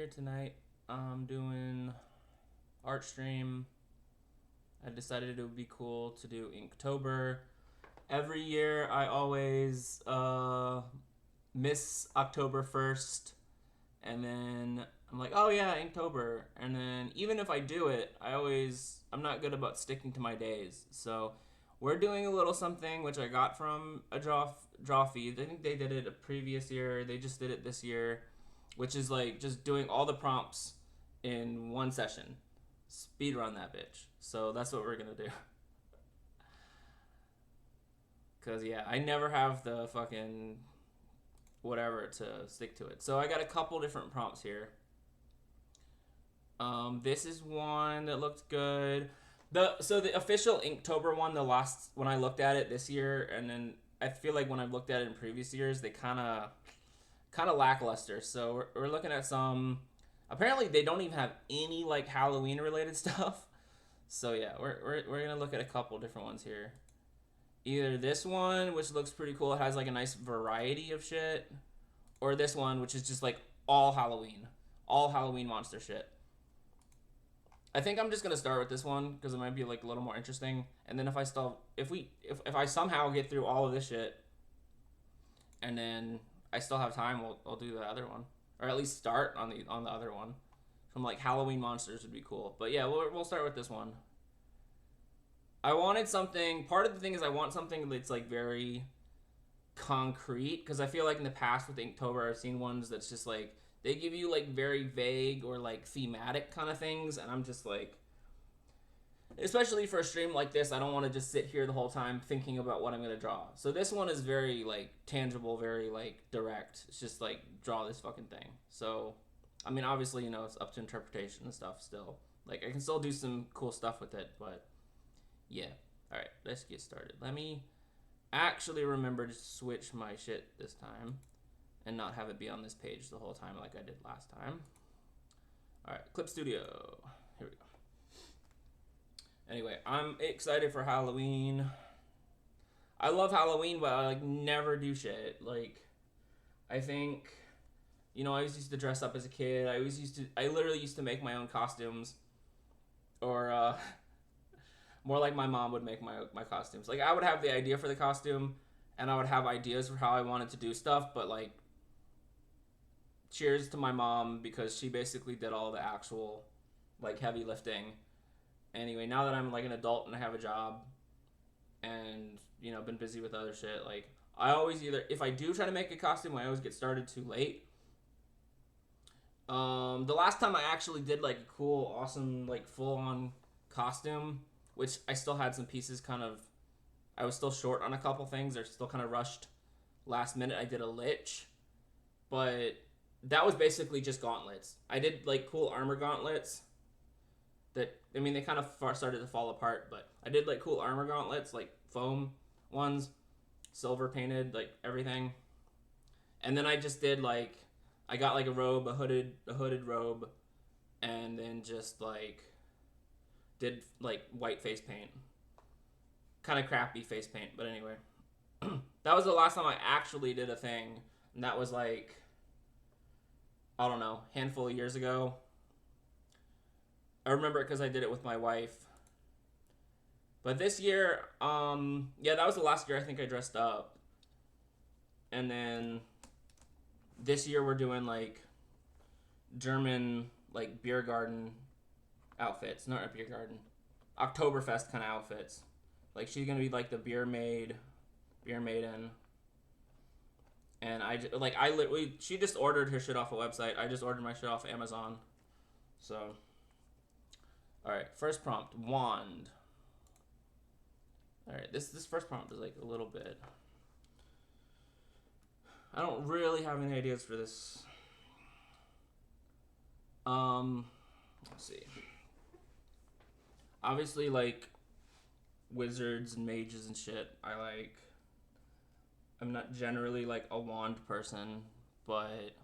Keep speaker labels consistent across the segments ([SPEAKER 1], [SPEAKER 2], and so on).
[SPEAKER 1] here tonight. I'm doing art stream. I decided it would be cool to do Inktober. Every year I always miss October 1st, and then I'm like, oh yeah, Inktober. And then even if I do it, I'm not good about sticking to my days. So we're doing a little something which I got from a draw feed. I think they did it a previous year. They just did it this year, which is like just doing all the prompts in one session. Speedrun that bitch. So that's what we're gonna do. Cause yeah, I never have the fucking whatever to stick to it. So I got a couple different prompts here. This is one that looked good. The official Inktober one, the last when I looked at it this year, and then I feel like when I've looked at it in previous years, they kind of lackluster. So we're looking at some. Apparently, they don't even have any like Halloween related stuff. So yeah, we're gonna look at a couple different ones here. Either this one, which looks pretty cool, it has like a nice variety of shit, or this one, which is just like all Halloween monster shit. I think I'm just gonna start with this one because it might be like a little more interesting. And then if I somehow get through all of this shit, and then I still have time, I'll do the other one, or at least start on the other one. Some like Halloween monsters would be cool. But yeah, we'll start with this one. I wanted something. Part of the thing is I want something that's like very concrete because I feel like in the past with Inktober I've seen ones that's just like they give you like very vague or like thematic kind of things, and I'm just like, especially for a stream like this, I don't want to just sit here the whole time thinking about what I'm gonna draw. So this one is very like tangible, very like direct. It's just like draw this fucking thing. So I mean, obviously, it's up to interpretation and stuff still. Like I can still do some cool stuff with it, but yeah. All right, let's get started. Let me actually remember to switch my shit this time and not have it be on this page the whole time like I did last time. All right, Clip Studio. Here we go. Anyway, I'm excited for Halloween. I love Halloween, but I like never do shit. Like, I think, I always used to dress up as a kid. I literally used to make my own costumes, or more like my mom would make my costumes. Like I would have the idea for the costume, and I would have ideas for how I wanted to do stuff, but like, cheers to my mom because she basically did all the actual like heavy lifting. Anyway, now that I'm like an adult and I have a job and been busy with other shit, like I always if I do try to make a costume, I always get started too late. The last time I actually did like a cool, awesome, like full on costume, which I still had some pieces I was still short on a couple things. They're still kind of rushed last minute. I did a lich, but that was basically just gauntlets. I did like cool armor gauntlets they kind of started to fall apart, but I did like cool armor gauntlets, like foam ones, silver painted, like everything. And then I just did like, I got like a robe, a hooded robe, and then just like did like white face paint. Kind of crappy face paint, but anyway. That was the last time I actually did a thing, and that was like, I don't know, handful of years ago. I remember it because I did it with my wife. But this year, that was the last year I think I dressed up. And then this year we're doing like German like beer garden outfits. Not a beer garden. Oktoberfest kind of outfits. Like she's going to be like the beer maiden. And she just ordered her shit off a website. I just ordered my shit off Amazon. So alright, first prompt, wand. Alright, this first prompt is like a little bit. I don't really have any ideas for this. Let's see. Obviously, like, wizards and mages and shit, I'm not generally like a wand person, but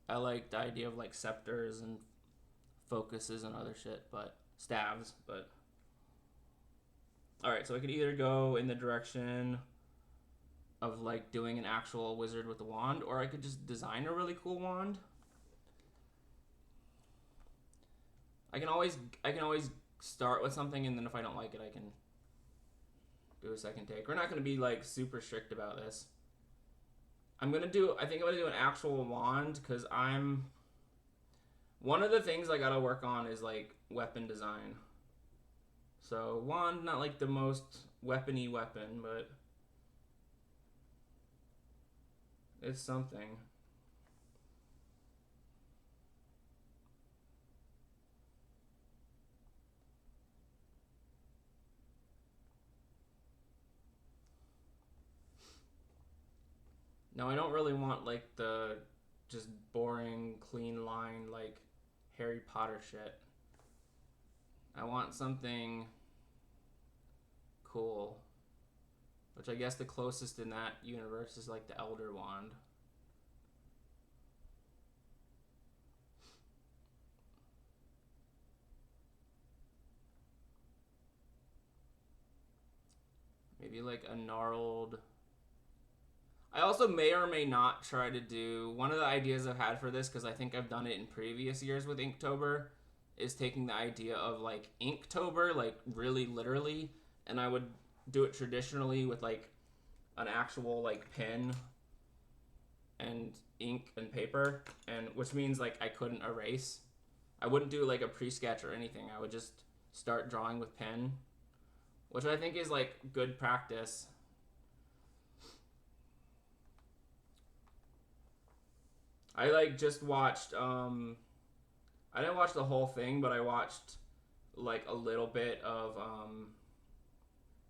[SPEAKER 1] I like the idea of like scepters and focuses and other shit, but staves, but alright, so I could either go in the direction of like doing an actual wizard with a wand, or I could just design a really cool wand. I can always start with something, and then if I don't like it, I can do a second take. We're not gonna be like super strict about this. I think I'm gonna do an actual wand because one of the things I gotta work on is like weapon design. So wand, not like the most weapony weapon, but it's something. Now I don't really want like the just boring, clean line like Harry Potter shit. I want something cool. Which I guess the closest in that universe is like the Elder Wand. Maybe like a gnarled... I also may or may not try to do... One of the ideas I've had for this, because I think I've done it in previous years with Inktober, is taking the idea of like Inktober, like really literally, and I would do it traditionally with like an actual like pen and ink and paper, and which means like I couldn't erase. I wouldn't do like a pre-sketch or anything. I would just start drawing with pen, which I think is like good practice. I like just watched I didn't watch the whole thing, but I watched like a little bit of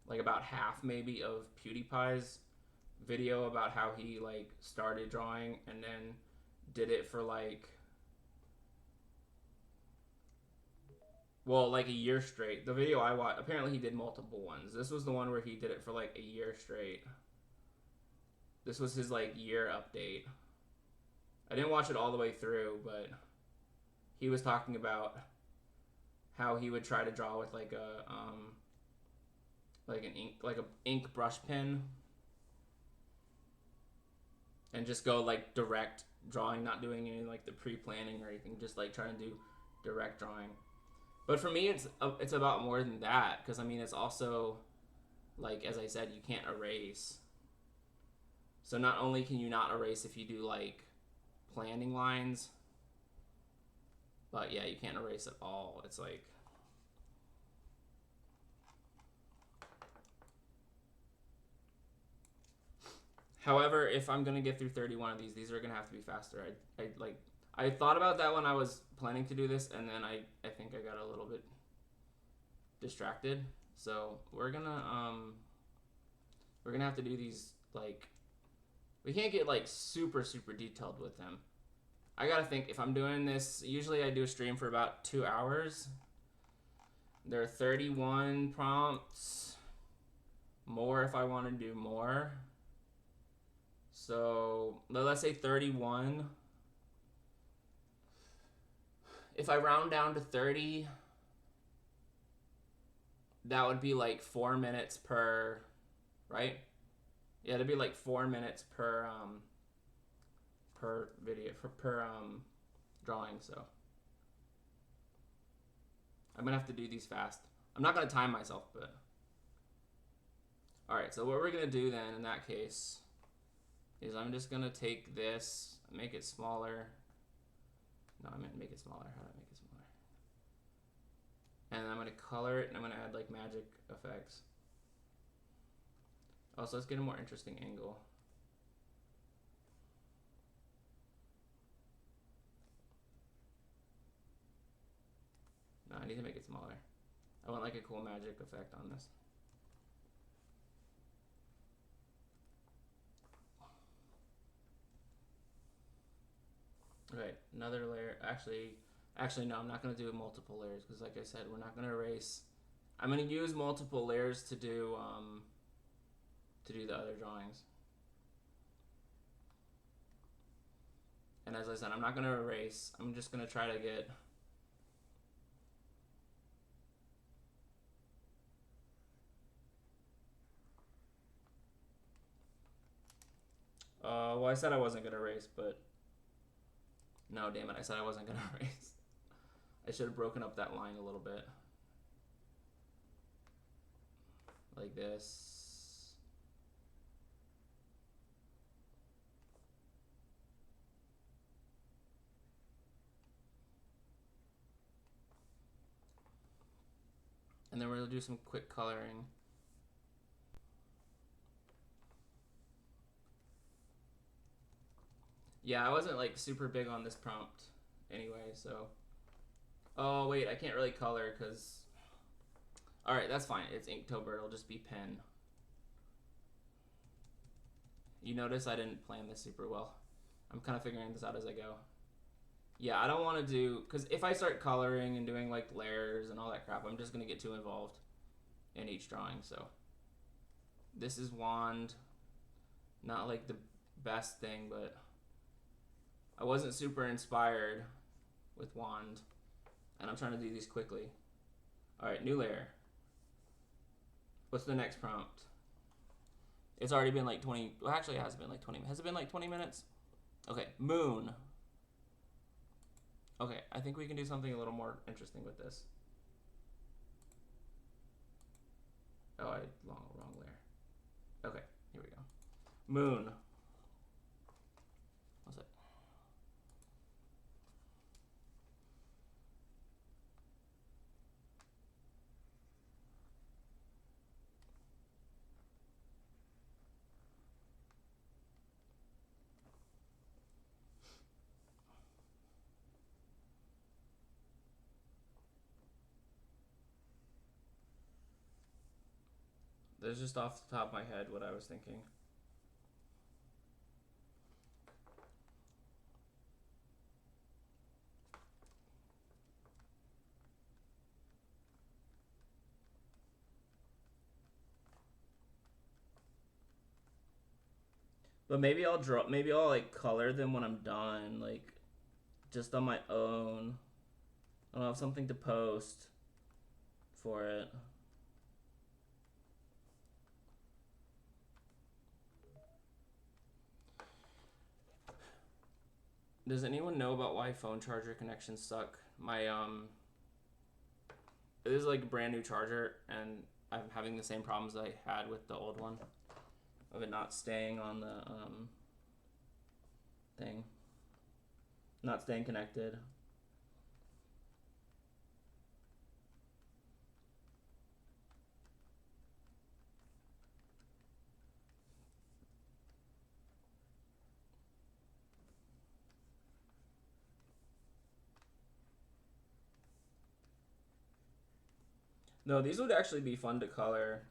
[SPEAKER 1] like about half maybe of PewDiePie's video about how he like started drawing and then did it for like like a year straight. The video I watched, apparently he did multiple ones. This was the one where he did it for like a year straight. This was his like year update. I didn't watch it all the way through, but he was talking about how he would try to draw with like a ink brush pen, and just go like direct drawing, not doing any like the pre-planning or anything, just like trying to do direct drawing. But for me, it's about more than that, because I mean it's also like, as I said, you can't erase. So not only can you not erase if you do like planning lines, but yeah, you can't erase at all. It's like... However, if I'm gonna get through 31 of these are gonna have to be faster. I thought about that when I was planning to do this, and then I think I got a little bit distracted. So we're gonna have to do these like... We can't get like super detailed with them. I gotta think, if I'm doing this, usually I do a stream for about 2 hours. There are 31 prompts. More if I want to do more. So let's say 31. If I round down to 30, that would be like 4 minutes per, right? Yeah, it'd be like 4 minutes per video, per drawing. So I'm gonna have to do these fast. I'm not gonna time myself, but all right. So what we're gonna do then in that case is I'm just gonna take this, make it smaller. No, I meant make it smaller. How do I make it smaller? And I'm gonna color it, and I'm gonna add like magic effects. Also, let's get a more interesting angle. No, I need to make it smaller. I want like a cool magic effect on this. Okay, another layer. Actually, no, I'm not gonna do multiple layers because, like I said, we're not gonna erase. I'm gonna use multiple layers to do the other drawings. And as I said, I'm not gonna erase. I'm just gonna try to get... Well, I said I wasn't gonna erase, but no, damn it, I said I wasn't gonna erase. I should have broken up that line a little bit. Like this. And then we're gonna do some quick coloring. Yeah, I wasn't like super big on this prompt anyway, so. Oh wait, I can't really color because. All right, that's fine. It's Inktober. It'll just be pen. You notice I didn't plan this super well. I'm kind of figuring this out as I go. Yeah, I don't want to do, because if I start coloring and doing like layers and all that crap, I'm just going to get too involved in each drawing. So this is wand. Not like the best thing, but I wasn't super inspired with wand. And I'm trying to do these quickly. All right, new layer. What's the next prompt? It's already been like 20. Well, actually, it has been like 20. Has it been like 20 minutes? Okay, moon. Okay, I think we can do something a little more interesting with this. Oh, wrong layer. Okay, here we go. Moon. What's it? That's just off the top of my head what I was thinking. But maybe I'll draw. Maybe I'll like color them when I'm done, like just on my own. I'll have something to post for it. Does anyone know about why phone charger connections suck? My this is like a brand new charger, and I'm having the same problems I had with the old one, of it not staying on the thing, not staying connected. No, these would actually be fun to color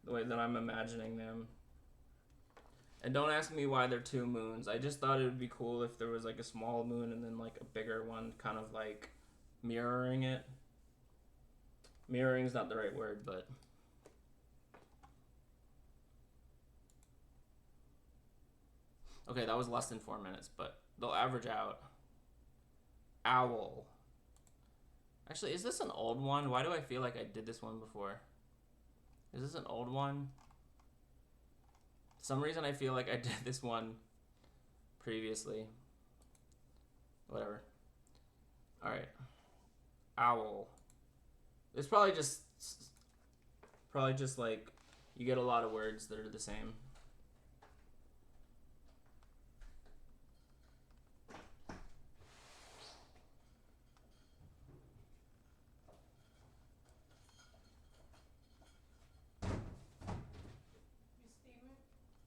[SPEAKER 1] the way that I'm imagining them. And don't ask me why they're two moons. I just thought it would be cool if there was like a small moon and then like a bigger one, kind of like mirroring it. Mirroring is not the right word, but okay, that was less than 4 minutes, but they'll average out. Owl. Actually, is this an old one? Why do I feel like I did this one before? Is this an old one? For some reason I feel like I did this one previously. Whatever. Alright. Owl. It's probably just like you get a lot of words that are the same.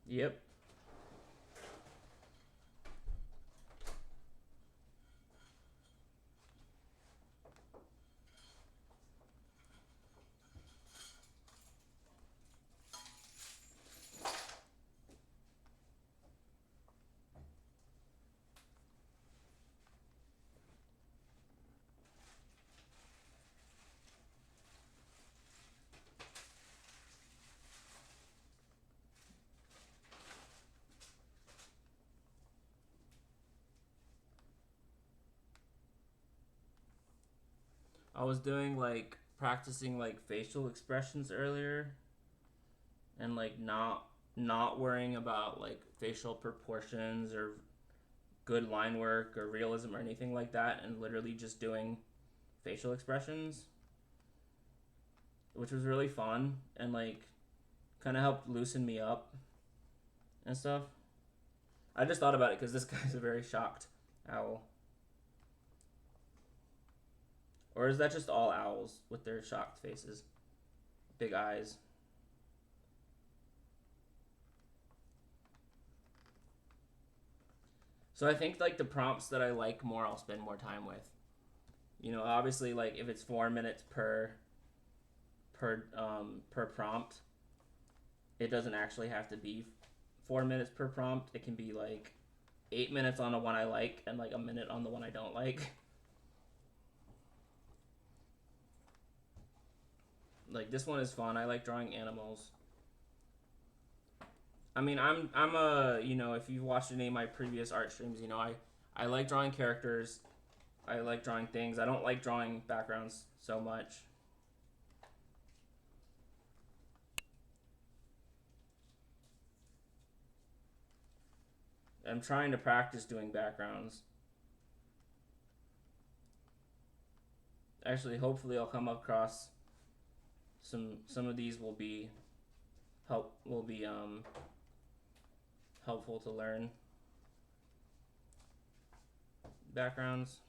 [SPEAKER 1] Yep. I was doing like practicing like facial expressions earlier, and like not worrying about like facial proportions or good line work or realism or anything like that, and literally just doing facial expressions, which was really fun and like kind of helped loosen me up and stuff. I just thought about it because this guy's a very shocked owl. Or is that just all owls with their shocked faces? Big eyes. So I think like the prompts that I like more, I'll spend more time with. You know, obviously, like if it's 4 minutes per prompt, it doesn't actually have to be 4 minutes per prompt. It can be like 8 minutes on the one I like and like a minute on the one I don't like. Like this one is fun. I like drawing animals. I mean, I'm a, you know, if you've watched any of my previous art streams, you know, I like drawing characters. I like drawing things. I don't like drawing backgrounds so much. I'm trying to practice doing backgrounds. Actually, hopefully I'll come across some of these will be helpful to learn backgrounds.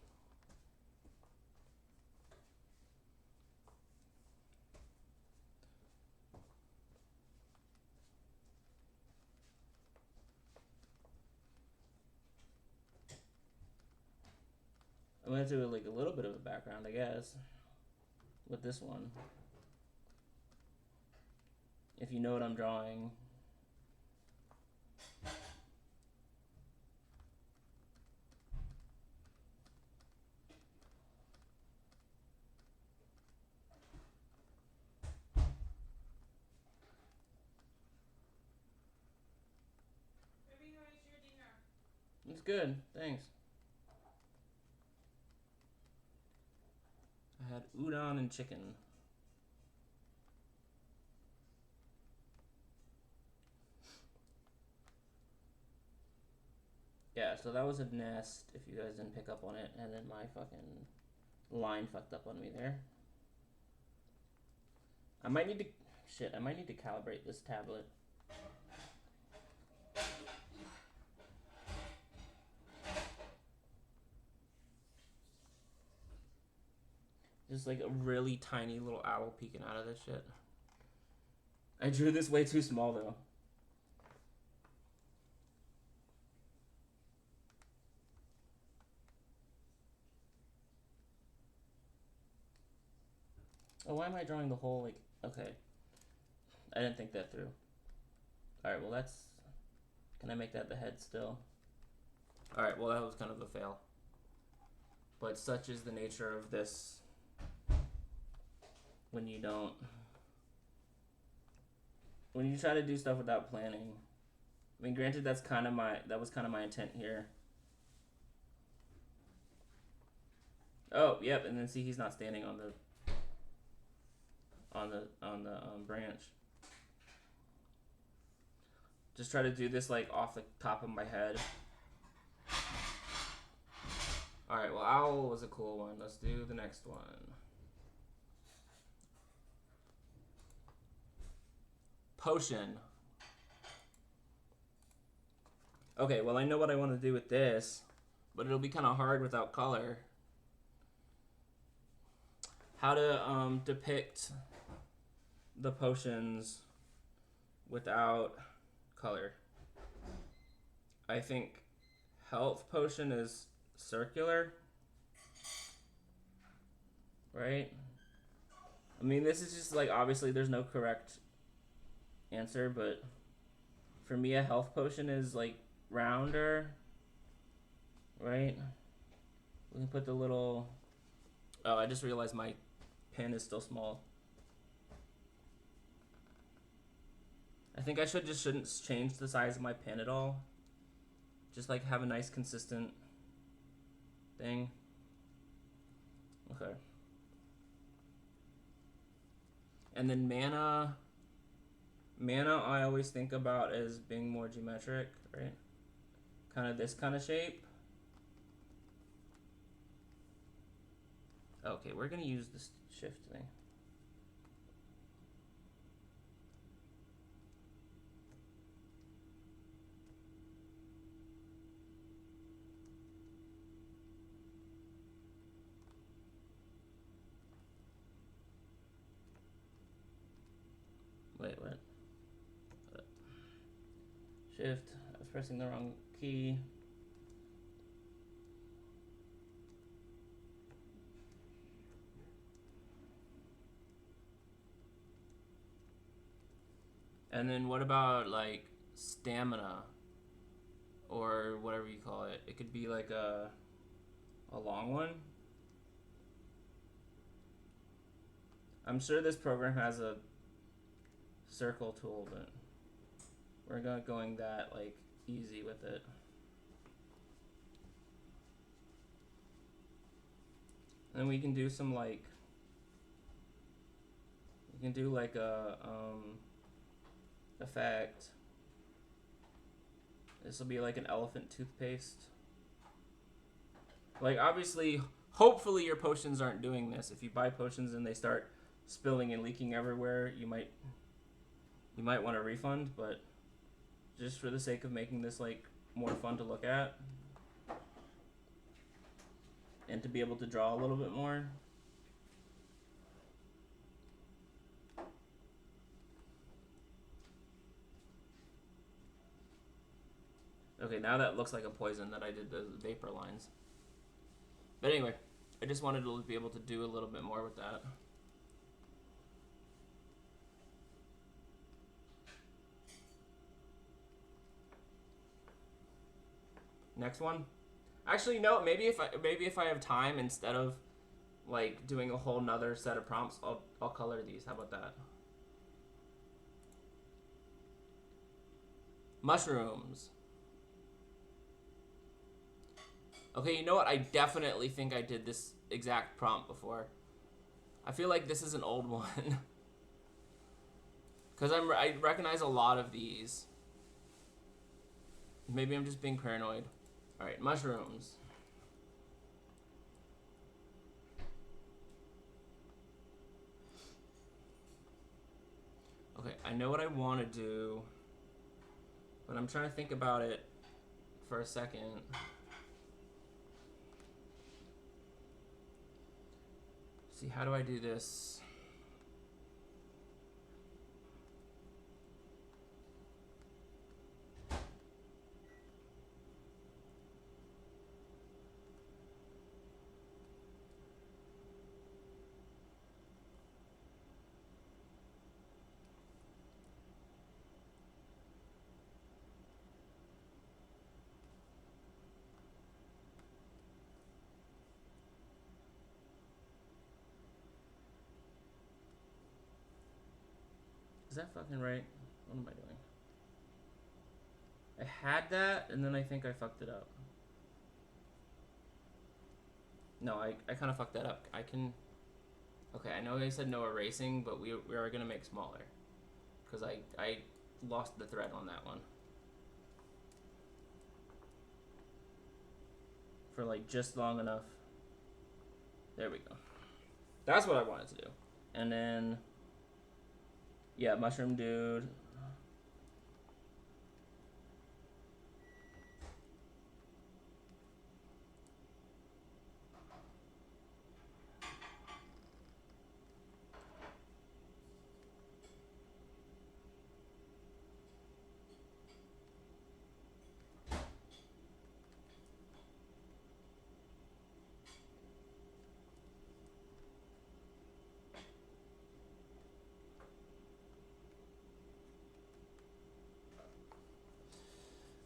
[SPEAKER 1] I'm gonna do like a little bit of a background, I guess, with this one. If you know what I'm drawing. It's good, thanks. I had udon and chicken. Yeah, so that was a nest, if you guys didn't pick up on it, and then my fucking line fucked up on me there. I might need to calibrate this tablet. Just like a really tiny little owl peeking out of this shit. I drew this way too small though. Oh, why am I drawing the whole, like, okay. I didn't think that through. Alright, well that's, can I make that the head still? Alright, well that was kind of a fail. But such is the nature of this when you try to do stuff without planning. I mean, granted, that was kind of my intent here. Oh, yep, and then see, he's not standing on the branch. Just try to do this like off the top of my head. Alright, well, owl was a cool one. Let's do the next one. Potion. Okay, well, I know what I want to do with this, but it'll be kind of hard without color. How to depict the potions without color. I think health potion is circular, right? I mean, this is just like, obviously there's no correct answer, but for me a health potion is like rounder, right? We can put the little, oh, I just realized my pen is still small. I think I shouldn't change the size of my pen at all. Just like have a nice consistent thing. Okay. And then mana I always think about as being more geometric, right? Kind of this kind of shape. Okay, we're gonna use this shift thing. Wait, what? Shift. I was pressing the wrong key. And then what about like stamina or whatever you call it? It could be like a long one. I'm sure this program has a circle tool, but we're not going that like easy with it. And we can do some like, we can do like a effect. This will be like an elephant toothpaste. Like obviously, hopefully your potions aren't doing this. If you buy potions and they start spilling and leaking everywhere, you might want a refund, but just for the sake of making this like more fun to look at and to be able to draw a little bit more. Okay, now that looks like a poison that I did the vapor lines. But anyway, I just wanted to be able to do a little bit more with that. Next one. Actually, no. Maybe if I have time, instead of like doing a whole nother set of prompts, I'll color these. How about that? Mushrooms. Okay, you know what? I definitely think I did this exact prompt before. I feel like this is an old one. Because I recognize a lot of these. Maybe I'm just being paranoid. Alright, mushrooms. Okay, I know what I want to do, but I'm trying to think about it for a second. See, how do I do this? Is that fucking right? What am I doing? I had that, and then I think I fucked it up. No, I kind of fucked that up. I can... Okay, I know I said no erasing, but we are going to make smaller. Because I lost the thread on that one. For like just long enough. There we go. That's what I wanted to do. And then... Yeah, mushroom dude.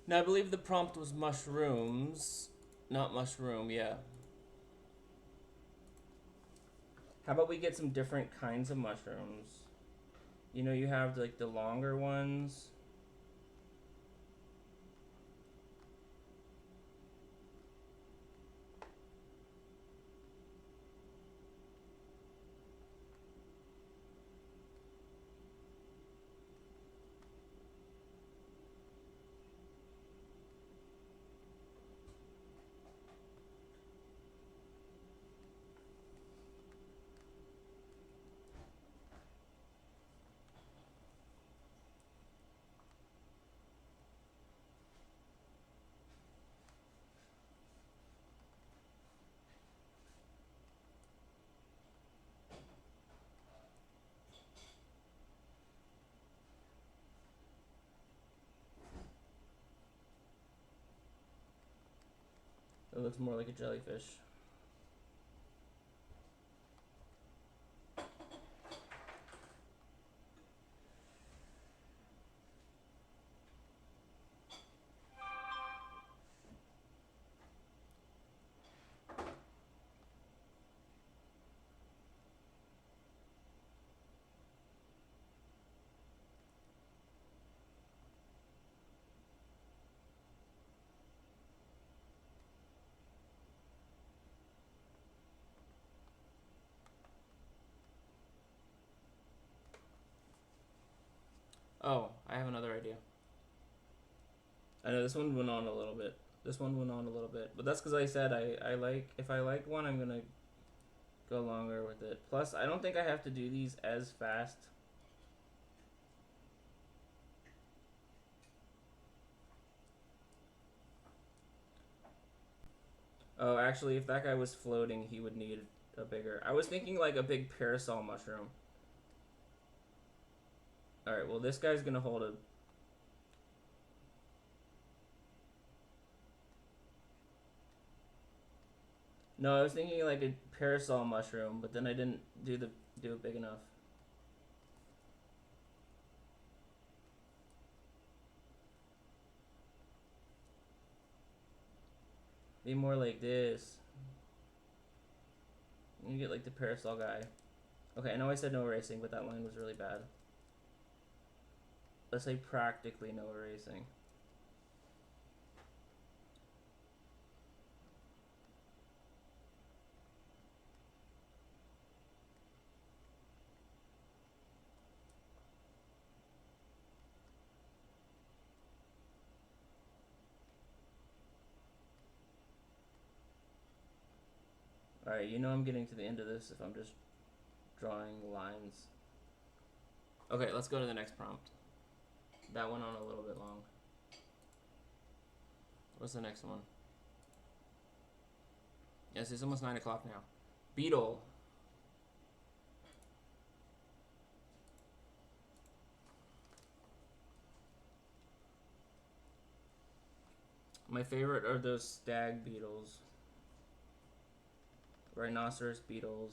[SPEAKER 1] Now, I believe the prompt was mushrooms, not mushroom, yeah. How about we get some different kinds of mushrooms? You know, you have like the longer ones. looks more like a jellyfish. Oh, I have another idea. I know this one went on a little bit. This one went on a little bit, but that's because I said I like, if I like one, I'm gonna go longer with it. Plus, I don't think I have to do these as fast. Oh, actually, if that guy was floating, he would need a bigger. I was thinking like a big parasol mushroom. All right, well, this guy's gonna hold a. No, I was thinking like a parasol mushroom, but then I didn't do it big enough. Be more like this. You get like the parasol guy. Okay, I know I said no erasing, but that line was really bad. Let's say practically no erasing. Alright, you know I'm getting to the end of this if I'm just drawing lines. Okay, let's go to the next prompt. That went on a little bit long. What's the next one? Yes, it's almost 9 o'clock now. Beetle. My favorite are those stag beetles. Rhinoceros beetles.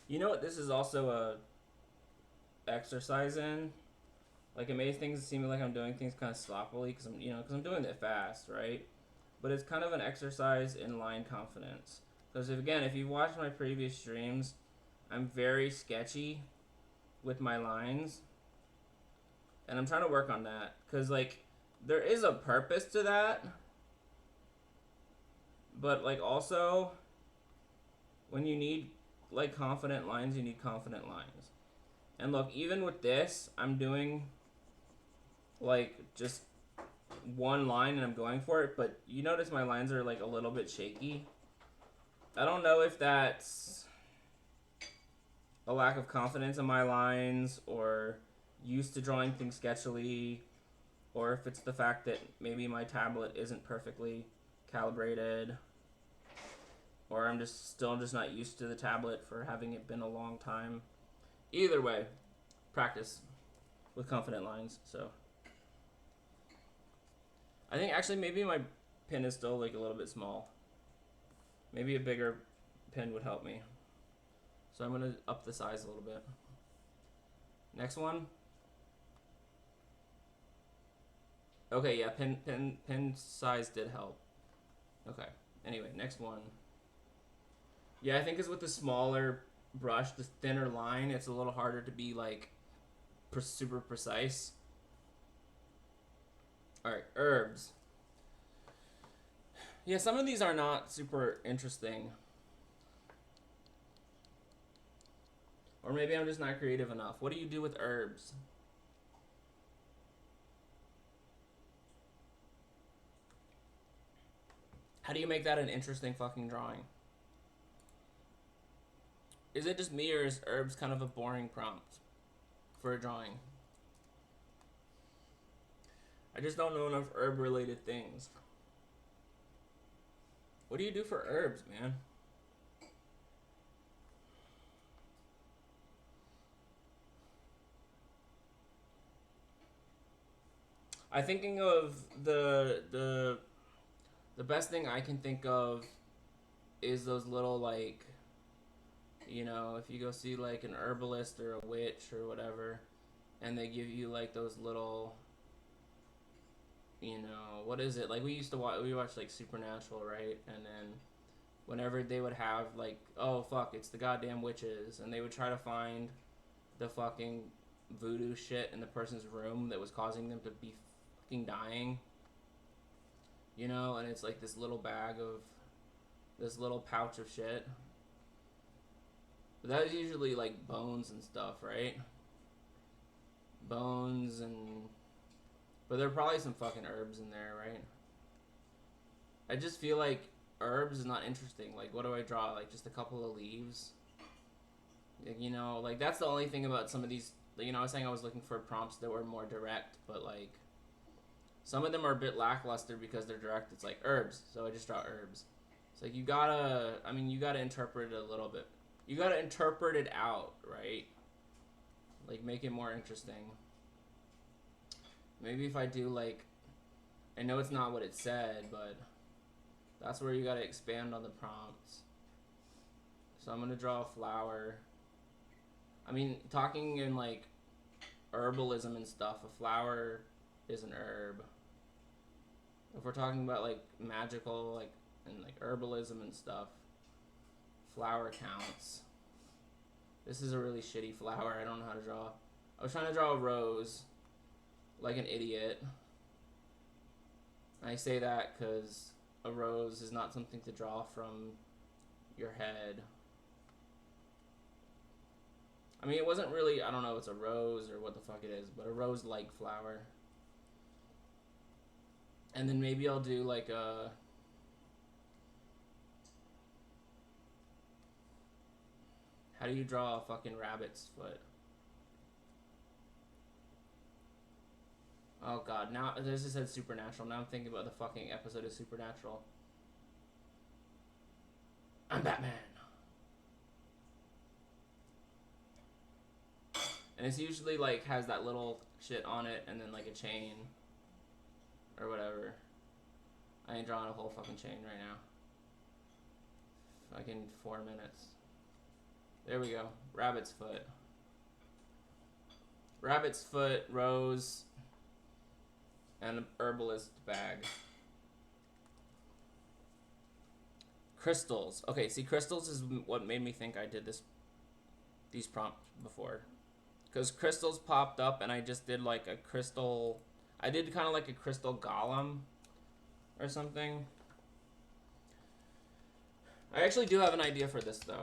[SPEAKER 1] You know what this is also a exercise in? Like, it made things seem like I'm doing things kind of sloppily because I'm doing it fast, right? But it's kind of an exercise in line confidence. Because if you watch my previous streams, I'm very sketchy with my lines, and I'm trying to work on that. Because like, there is a purpose to that, but like also, when you need like confident lines, you need confident lines. And look, even with this, I'm doing like just one line and I'm going for it, but you notice my lines are like a little bit shaky. I don't know if that's a lack of confidence in my lines or used to drawing things sketchily, or if it's the fact that maybe my tablet isn't perfectly calibrated, or I'm still not used to the tablet for having it been a long time. Either way, practice with confident lines. So I think actually maybe my pin is still like a little bit small. Maybe a bigger pin would help me. So I'm gonna up the size a little bit. Next one. Okay, yeah, pin size did help. Okay. Anyway, next one. Yeah, I think it's with the smaller brush, the thinner line, it's a little harder to be like super precise. All right, herbs. Yeah, some of these are not super interesting. Or maybe I'm just not creative enough. What do you do with herbs? How do you make that an interesting fucking drawing? Is it just me, or is herbs kind of a boring prompt for a drawing? I just don't know enough herb related things. What do you do for herbs, man? I'm thinking of the best thing I can think of is those little, like, you know, if you go see like an herbalist or a witch or whatever, and they give you like those little, you know, what is it? Like we watched like Supernatural, right? And then whenever they would have like, oh fuck, it's the goddamn witches, and they would try to find the fucking voodoo shit in the person's room that was causing them to be fucking dying. You know, and it's like this little bag of, this little pouch of shit. But that's usually like bones and stuff, right? Bones and... But there are probably some fucking herbs in there, right? I just feel like herbs is not interesting. Like, what do I draw? Like, just a couple of leaves? Like, you know, like, that's the only thing about some of these... You know, I was saying I was looking for prompts that were more direct, but, like... Some of them are a bit lackluster because they're direct. It's like, herbs. So I just draw herbs. It's like, you gotta... I mean, you gotta interpret it a little bit. You gotta interpret it out, right? Like, make it more interesting. Maybe if I do, like... I know it's not what it said, but... That's where you gotta expand on the prompts. So I'm gonna draw a flower. I mean, talking in, like, herbalism and stuff, a flower is an herb. If we're talking about, like, magical, like, and, like, herbalism and stuff, flower counts. This is a really shitty flower. I don't know how to draw. I was trying to draw a rose, like an idiot. I say that because a rose is not something to draw from your head. I mean, it wasn't really, I don't know if it's a rose or what the fuck it is, but a rose-like flower. And then maybe I'll do like a... How do you draw a fucking rabbit's foot? Oh god, now this just said Supernatural. Now I'm thinking about the fucking episode of Supernatural. I'm Batman. And it's usually like has that little shit on it and then like a chain. Or whatever. I ain't drawing a whole fucking chain right now. Fucking 4 minutes. There we go. Rabbit's foot. Rabbit's foot, rose, and an herbalist bag. Crystals. Okay, see, crystals is what made me think I did these prompts before. Because crystals popped up and I just did like a crystal... I did kind of like a crystal golem or something. I actually do have an idea for this though.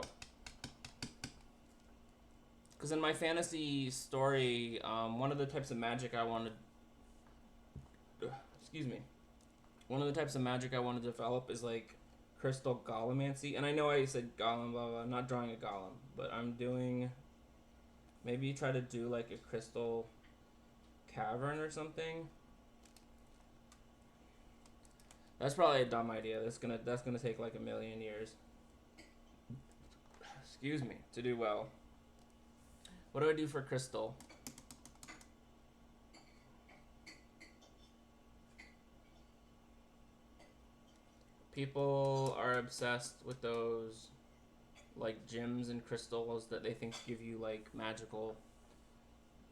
[SPEAKER 1] Because in my fantasy story, one of the types of magic I wanted... Excuse me. One of the types of magic I want to develop is like crystal golemancy. And I know I said golem, blah, blah. I'm not drawing a golem. But I'm doing... Maybe try to do like a crystal cavern or something. That's probably a dumb idea. That's gonna take like 1,000,000 years. Excuse me, to do well. What do I do for crystal? People are obsessed with those like gems and crystals that they think give you like magical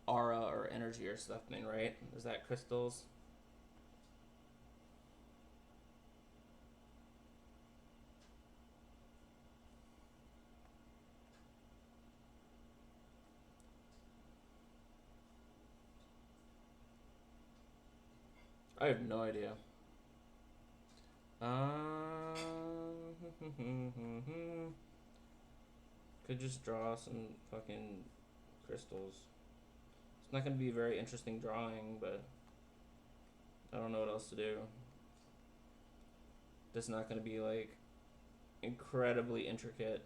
[SPEAKER 1] aura or energy or something, right? Is that crystals? I have no idea. Could just draw some fucking crystals. It's not gonna be a very interesting drawing, but I don't know what else to do. It's not gonna be like incredibly intricate.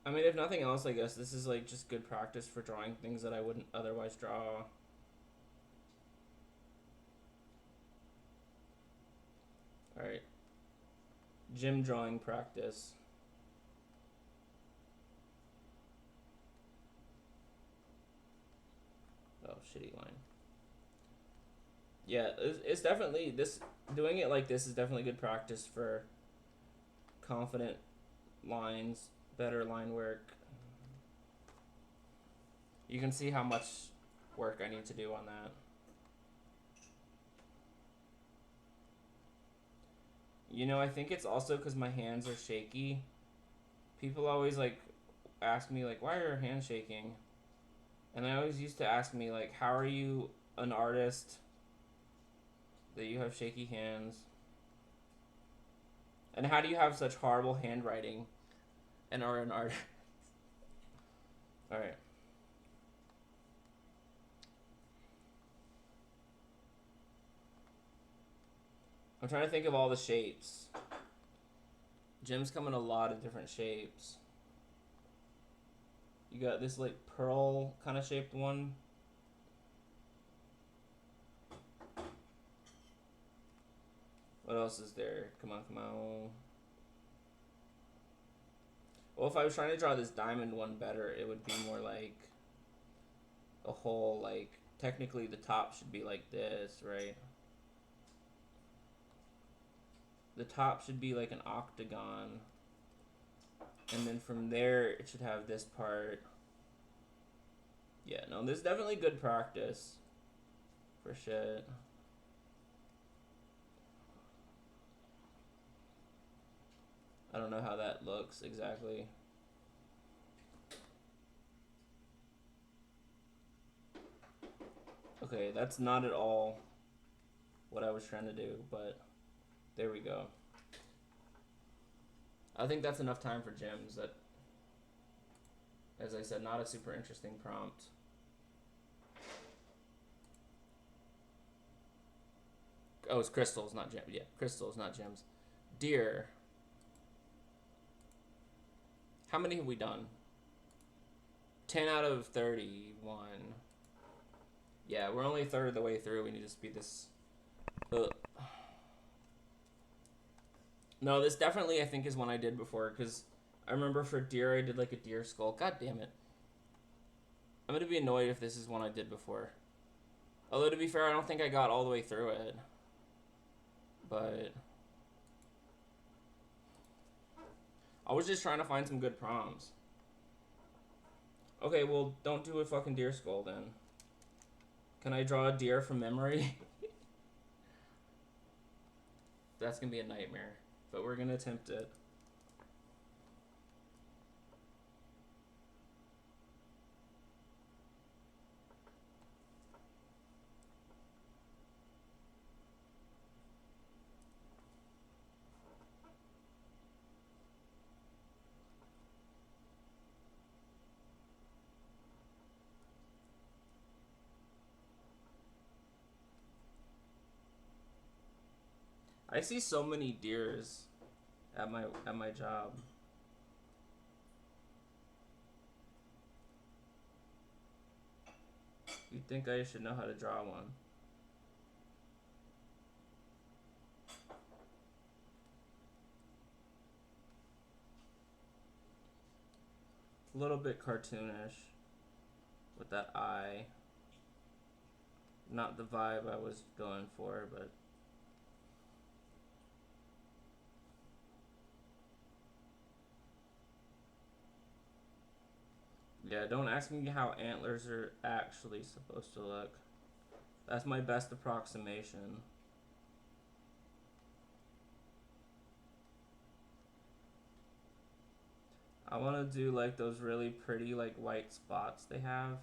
[SPEAKER 1] I mean, if nothing else, I guess this is like just good practice for drawing things that I wouldn't otherwise draw. Alright. Gym drawing practice. Oh, shitty line. Yeah, it's definitely this. Doing it like this is definitely good practice for confident lines, better line work. You can see how much work I need to do on that. You know, I think it's also because my hands are shaky. People always like ask me like, why are your hands shaking? And I always used to ask me like, how are you an artist that you have shaky hands? And how do you have such horrible handwriting and are an artist? Alright. I'm trying to think of all the shapes. Gems come in a lot of different shapes. You got this like pearl kind of shaped one. What else is there? Come on, come on. Well, if I was trying to draw this diamond one better, it would be more like a whole, like, technically the top should be like this, right? The top should be like an octagon. And then from there, it should have this part. Yeah, no, this is definitely good practice. For shit. I don't know how that looks exactly. Okay, that's not at all what I was trying to do, but there we go. I think that's enough time for gems. That, as I said, not a super interesting prompt. Oh, it's crystals, not gems. Yeah, crystals, not gems. Deer. How many have we done? 10 out of 31. Yeah, we're only a third of the way through. We need to speed this up. No, this definitely, I think, is one I did before, because I remember for deer, I did like a deer skull. God damn it. I'm going to be annoyed if this is one I did before. Although, to be fair, I don't think I got all the way through it. But I was just trying to find some good prompts. Okay, well, don't do a fucking deer skull then. Can I draw a deer from memory? That's gonna be a nightmare, but we're gonna attempt it. I see so many deers at my job. You'd think I should know how to draw one. A little bit cartoonish with that eye. not the vibe I was going for, but yeah, don't ask me how antlers are actually supposed to look. That's my best approximation. I want to do like those really pretty like white spots they have.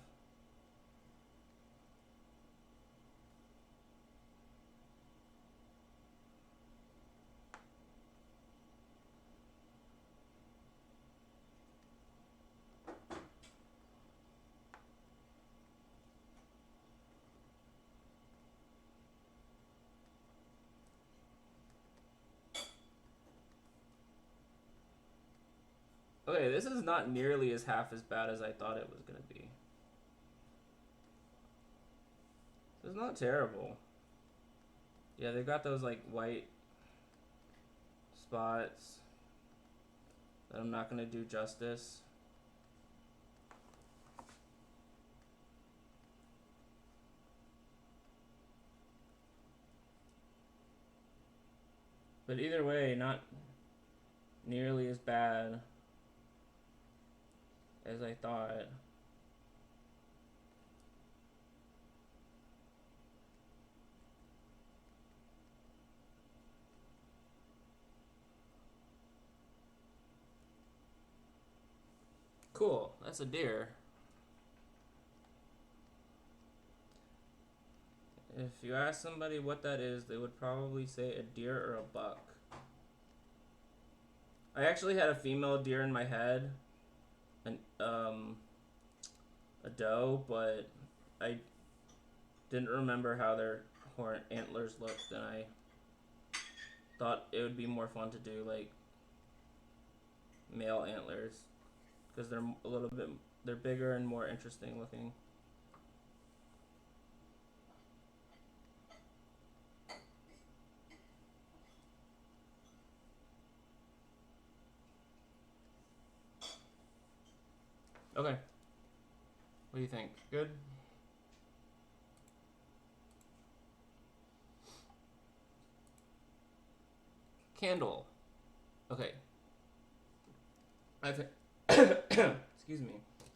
[SPEAKER 1] Okay, this is not nearly as half as bad as I thought it was gonna be. It's not terrible. Yeah, they got those like white spots that I'm not gonna do justice. But either way, not nearly as bad as I thought. Cool, that's a deer. If you ask somebody what that is, they would probably say a deer or a buck. I actually had a female deer in my head, and a doe, but I didn't remember how their horn antlers looked, and I thought it would be more fun to do like male antlers because they're a little bit they're bigger and more interesting looking. Okay. What do you think? Good? Candle. Okay. I think. Excuse me.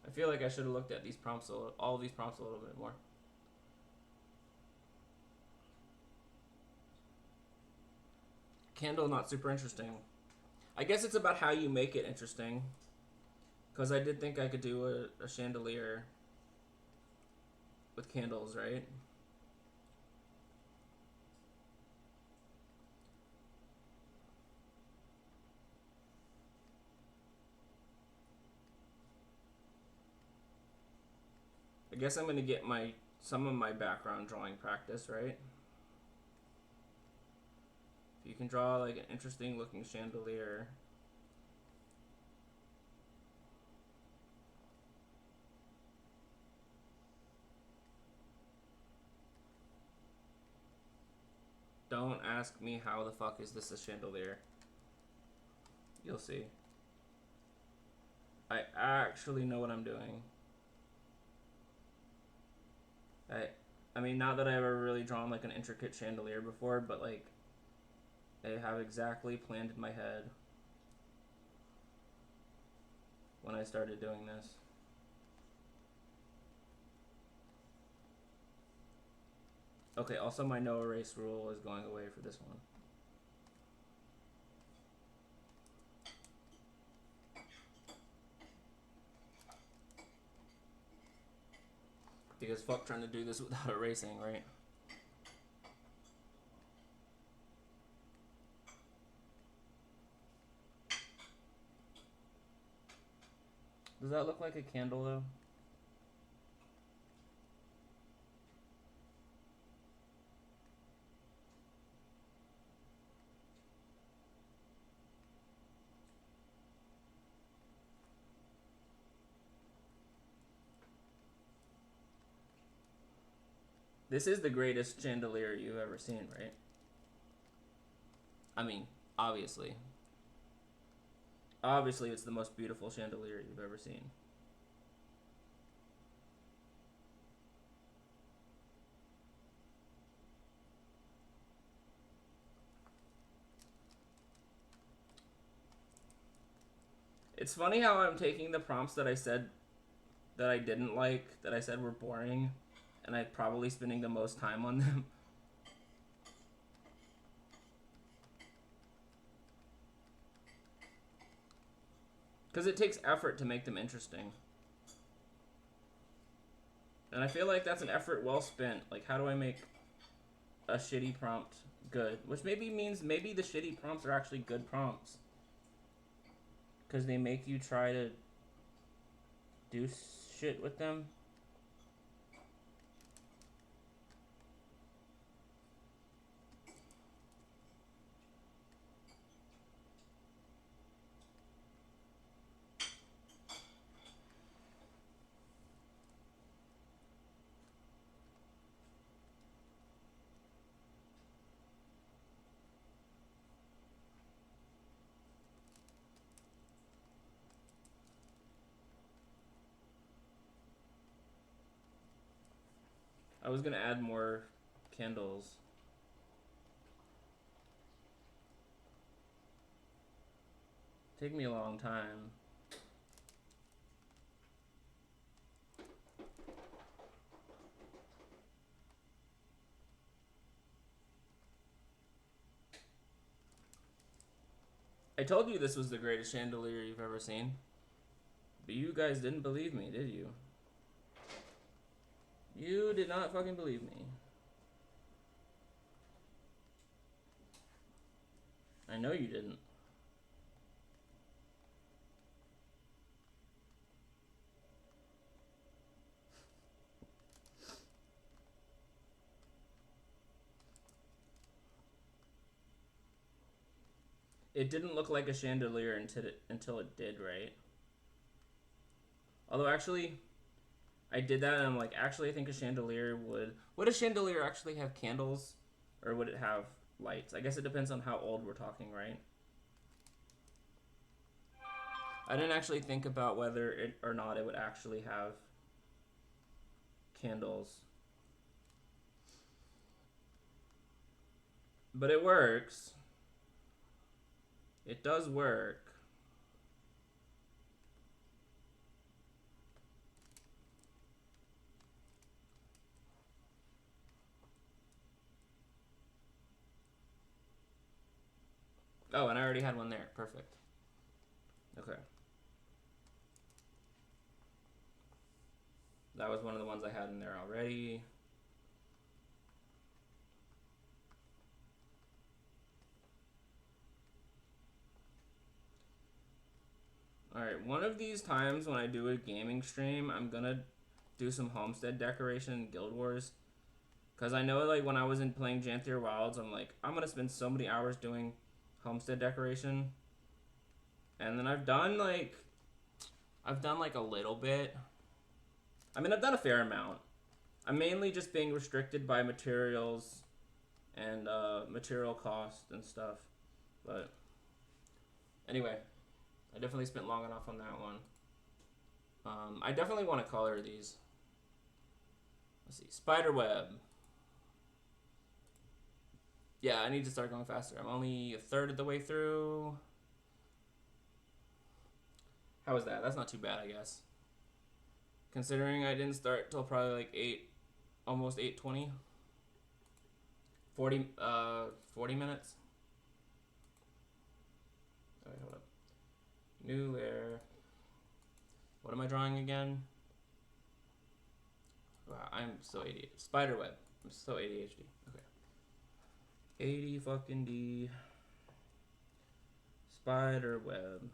[SPEAKER 1] I feel like I should have looked at these prompts, all these prompts a little bit more. Candle, not super interesting. I guess it's about how you make it interesting. Because I did think I could do a chandelier with candles, right? I guess I'm gonna get some of my background drawing practice, right? If you can draw like an interesting looking chandelier. Don't ask me how the fuck is this a chandelier. You'll see. I actually know what I'm doing. I mean, not that I've ever really drawn like an intricate chandelier before, but like I have exactly planned in my head when I started doing this. Okay, also my no erase rule is going away for this one. Because fuck trying to do this without erasing, right? Does that look like a candle though? This is the greatest chandelier you've ever seen, right? I mean, obviously. Obviously, it's the most beautiful chandelier you've ever seen. It's funny how I'm taking the prompts that I said that I didn't like, that I said were boring, and I'm probably spending the most time on them. Because it takes effort to make them interesting. And I feel like that's an effort well spent. Like, how do I make a shitty prompt good? Which maybe means maybe the shitty prompts are actually good prompts. Because they make you try to do shit with them. I was gonna add more candles. Take me a long time. I told you this was the greatest chandelier you've ever seen. But you guys didn't believe me, did you? You did not fucking believe me. I know you didn't. It didn't look like a chandelier until it did, right? Although actually, I did that and I'm like, actually I think a chandelier would... Would a chandelier actually have candles? Or would it have lights? I guess it depends on how old we're talking, right? I didn't actually think about whether it or not it would actually have candles. But it works. It does work. Oh, and I already had one there. Perfect. Okay. That was one of the ones I had in there already. Alright, one of these times when I do a gaming stream, I'm gonna do some homestead decoration in Guild Wars. Because I know, like, when I was playing Janthier Wilds, I'm like, I'm gonna spend so many hours doing homestead decoration. And then I've done, like, a little bit. I mean, I've done a fair amount. I'm mainly just being restricted by materials and material cost and stuff. But anyway, I definitely spent long enough on that one. I definitely want to color these. Let's see, spiderweb. Yeah, I need to start going faster. I'm only a third of the way through. How was that? That's not too bad, I guess. Considering I didn't start till probably like 8, almost 8:20. 40 minutes. Alright, hold up. New layer. What am I drawing again? Wow, I'm so ADHD. Spiderweb. I'm so ADHD. Okay. 80 fucking D. Spiderweb.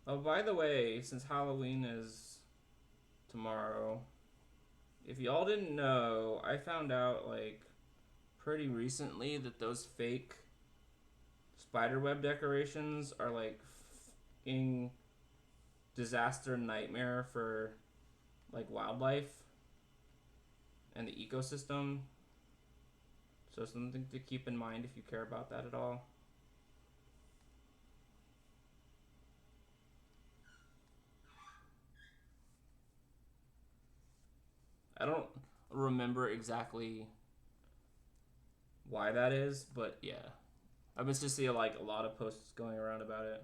[SPEAKER 1] Oh, by the way, since Halloween is tomorrow, if y'all didn't know, I found out, like, pretty recently that those fake spiderweb decorations are like in disaster nightmare for like wildlife and the ecosystem. So something to keep in mind if you care about that at all. I don't remember exactly why that is, but yeah. I've been to see like a lot of posts going around about it.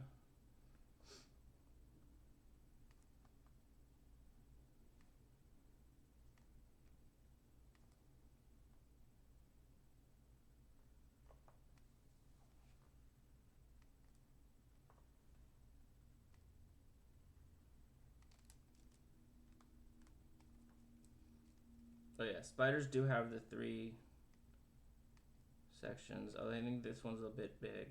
[SPEAKER 1] But yeah, spiders do have the 3 sections. Oh, I think this one's a bit big.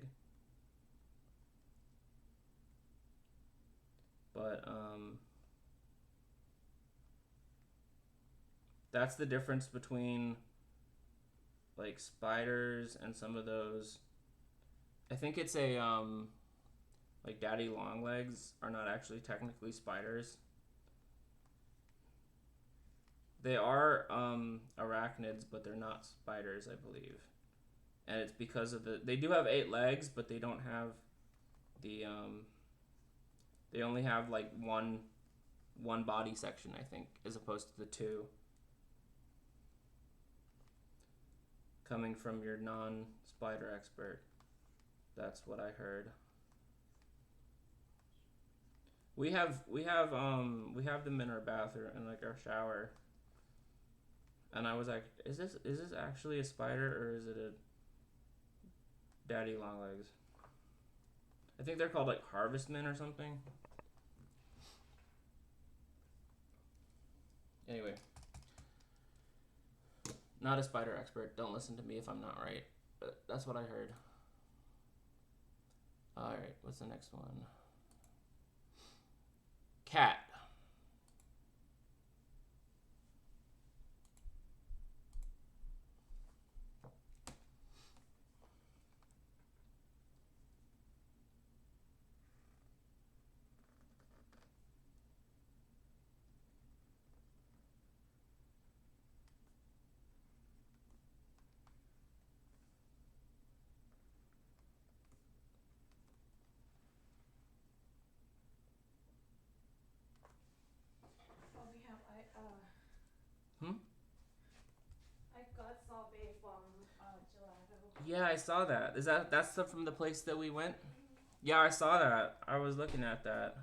[SPEAKER 1] But that's the difference between like spiders and some of those. I think it's a like daddy long legs are not actually technically spiders. They are arachnids, but they're not spiders, I believe. And it's because of they do have 8 legs, but they don't have the they only have like one body section, I think, as opposed to the 2. Coming from your non-spider expert. That's what I heard. We have them in our bathroom in like our shower. And I was like, is this actually a spider or is it a daddy long legs? I think they're called like harvestmen or something. Anyway, not a spider expert. Don't listen to me if I'm not right. But that's what I heard. Alright, what's the next one? Cat. Yeah, I saw that. That's the from the place that we went? Yeah, I saw that. I was looking at that.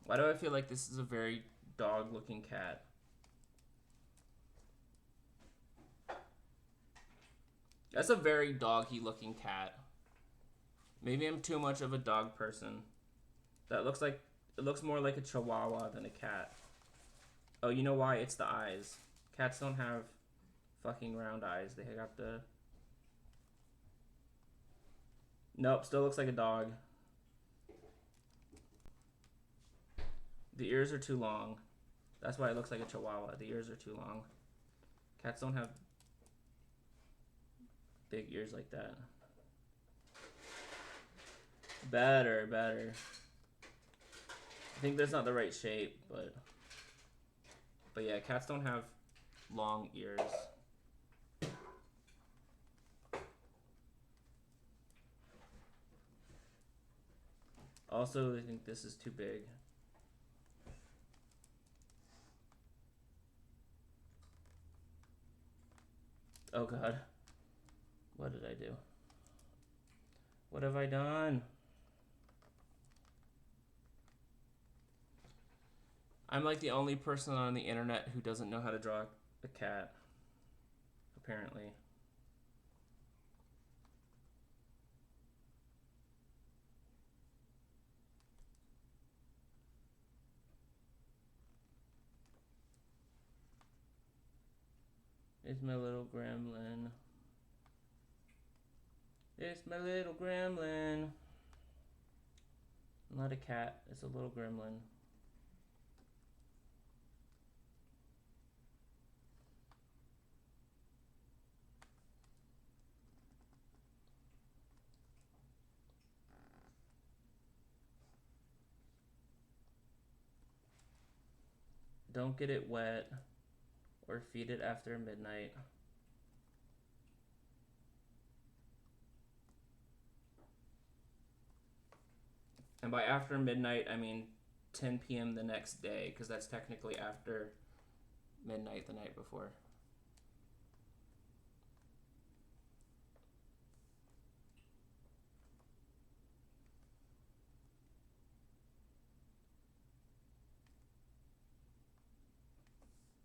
[SPEAKER 1] Why do I feel like this is a very dog-looking cat? That's a very doggy-looking cat. Maybe I'm too much of a dog person. That looks like it looks more like a chihuahua than a cat. Oh, you know why? It's the eyes. Cats don't have fucking round eyes. They got the... Nope, still looks like a dog. The ears are too long. That's why it looks like a chihuahua. The ears are too long. Cats don't have big ears like that. Better. I think that's not the right shape, but yeah, cats don't have long ears. Also, I think this is too big. Oh god. What did I do? What have I done? I'm like the only person on the internet who doesn't know how to draw a cat. Apparently. It's my little gremlin. It's my little gremlin. Not a cat, it's a little gremlin. Don't get it wet or feed it after midnight. And by after midnight, I mean 10 p.m. the next day, because that's technically after midnight the night before.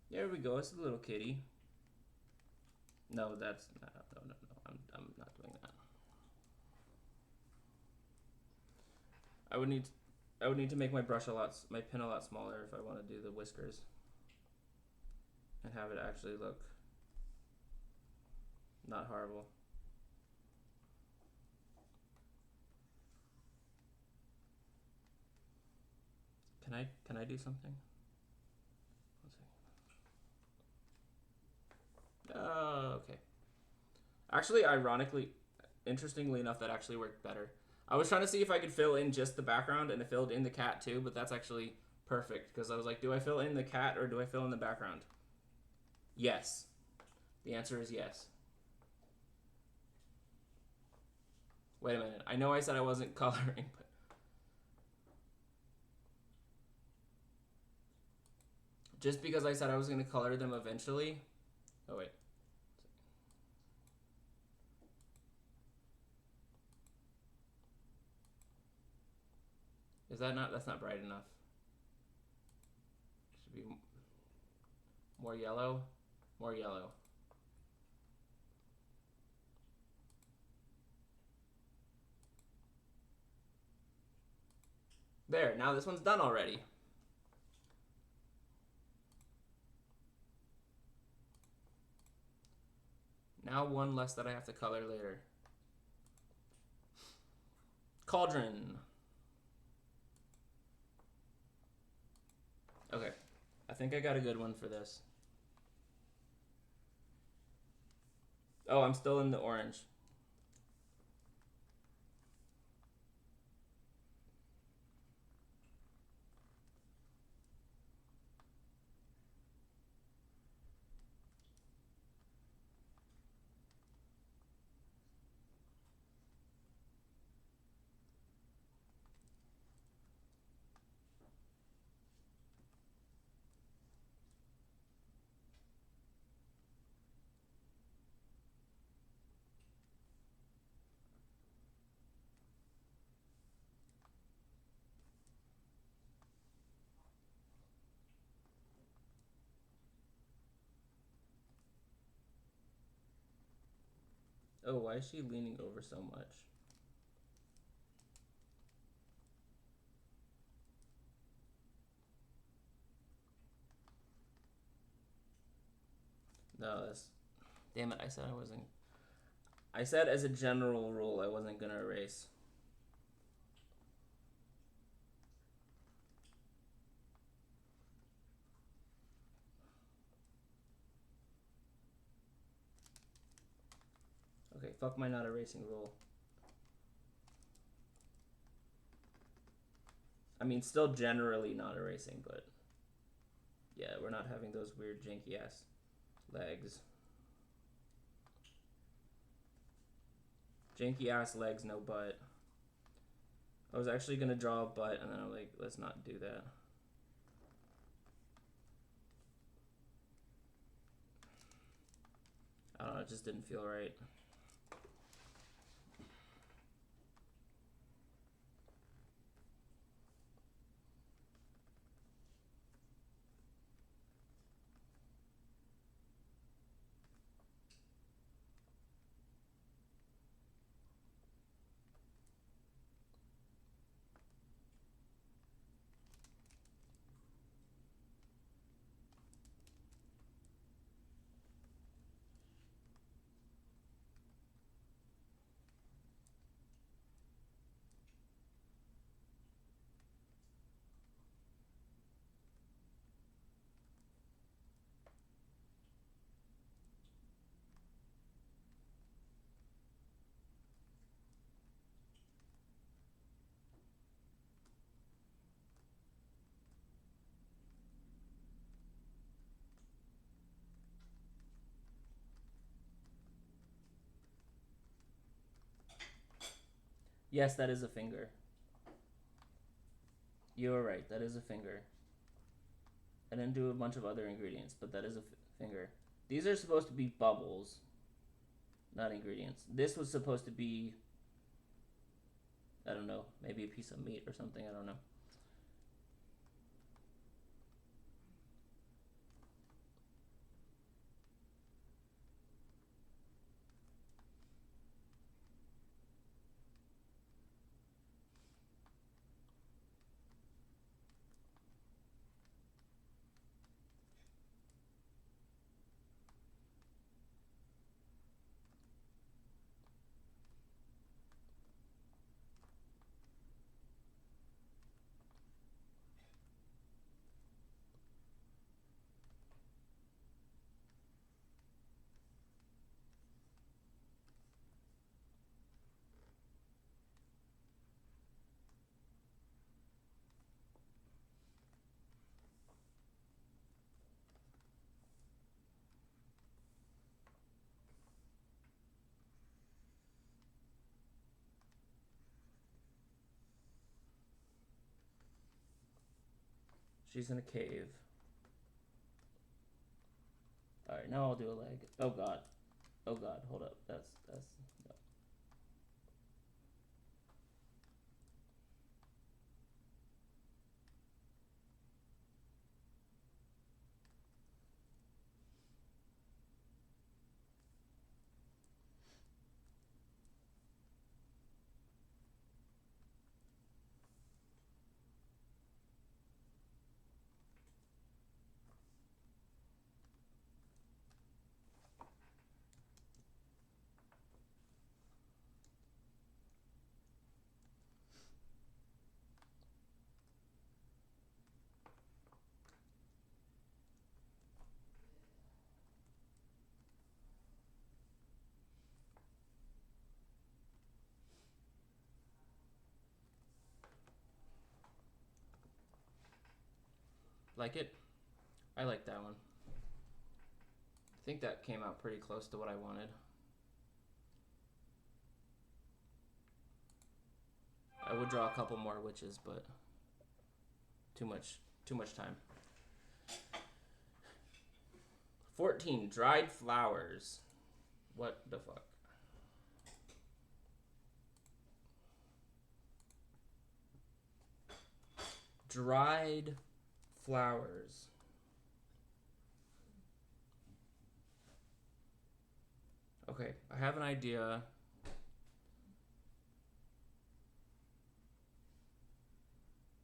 [SPEAKER 1] There we go. It's a little kitty. No, that's no. I'm not doing that. I would need to make my brush my pin a lot smaller if I want to do the whiskers and have it actually look not horrible. Can I do something? Okay. Actually, interestingly enough, that actually worked better. I was trying to see if I could fill in just the background, and it filled in the cat too, but that's actually perfect, because I was like, do I fill in the cat or do I fill in the background? Yes. The answer is yes. Wait a minute. I know I said I wasn't coloring, but... Just because I said I was going to color them eventually... Oh, wait. Is that not... That's not bright enough. Should be more yellow. More yellow. There, now this one's done already. Now one less that I have to color later. Cauldron. Okay, I think I got a good one for this. Oh, I'm still in the orange. Oh, why is she leaning over so much? No, that's... Damn it, I said I wasn't... I said as a general rule I wasn't gonna erase. Okay, fuck my not erasing rule. I mean, still generally not erasing, but... Yeah, we're not having those weird janky ass legs. Janky ass legs, no butt. I was actually gonna draw a butt, and then I'm like, let's not do that. I don't know, it just didn't feel right. Yes, that is a finger. You are right. That is a finger. I didn't do a bunch of other ingredients, but that is a finger. These are supposed to be bubbles, not ingredients. This was supposed to be, I don't know, maybe a piece of meat or something. I don't know. She's in a cave. Alright, now I'll do a leg. Oh god. Oh god, hold up. That's no. Like it? I like that one. I think that came out pretty close to what I wanted. I would draw a couple more witches, but too much time. 14, dried flowers. What the fuck? Dried flowers. Okay, I have an idea.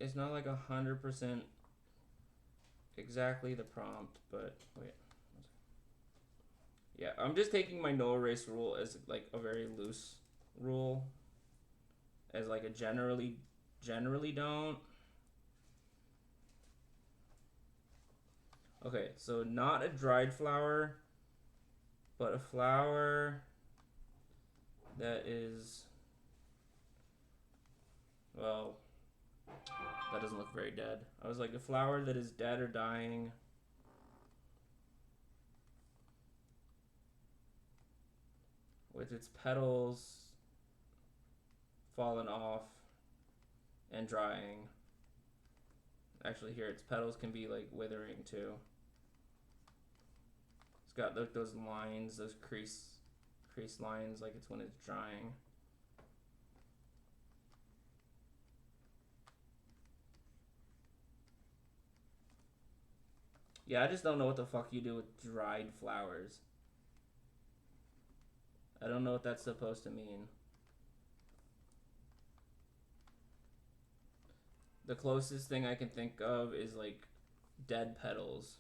[SPEAKER 1] It's not like 100% exactly the prompt, but wait. Yeah, I'm just taking my no erase rule as like a very loose rule. As like a generally don't. Okay, so not a dried flower, but a flower that is, well, that doesn't look very dead. I was like, a flower that is dead or dying. With its petals fallen off and drying. Actually, here, its petals can be like withering too. It's got those lines, those crease lines, like it's when it's drying. Yeah, I just don't know what the fuck you do with dried flowers. I don't know what that's supposed to mean. The closest thing I can think of is like dead petals.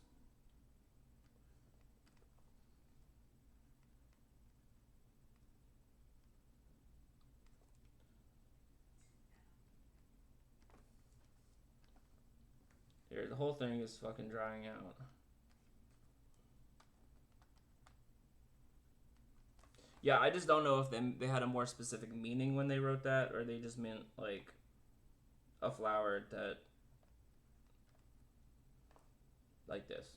[SPEAKER 1] Here, the whole thing is fucking drying out. Yeah, I just don't know if they had a more specific meaning when they wrote that, or they just meant like a flower that like this.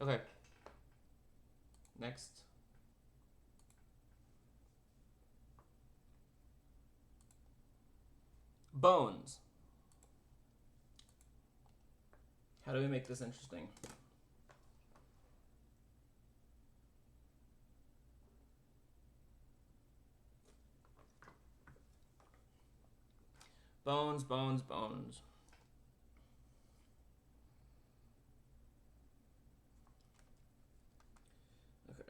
[SPEAKER 1] Okay. Next. Bones. How do we make this interesting? Bones, bones, bones. Okay.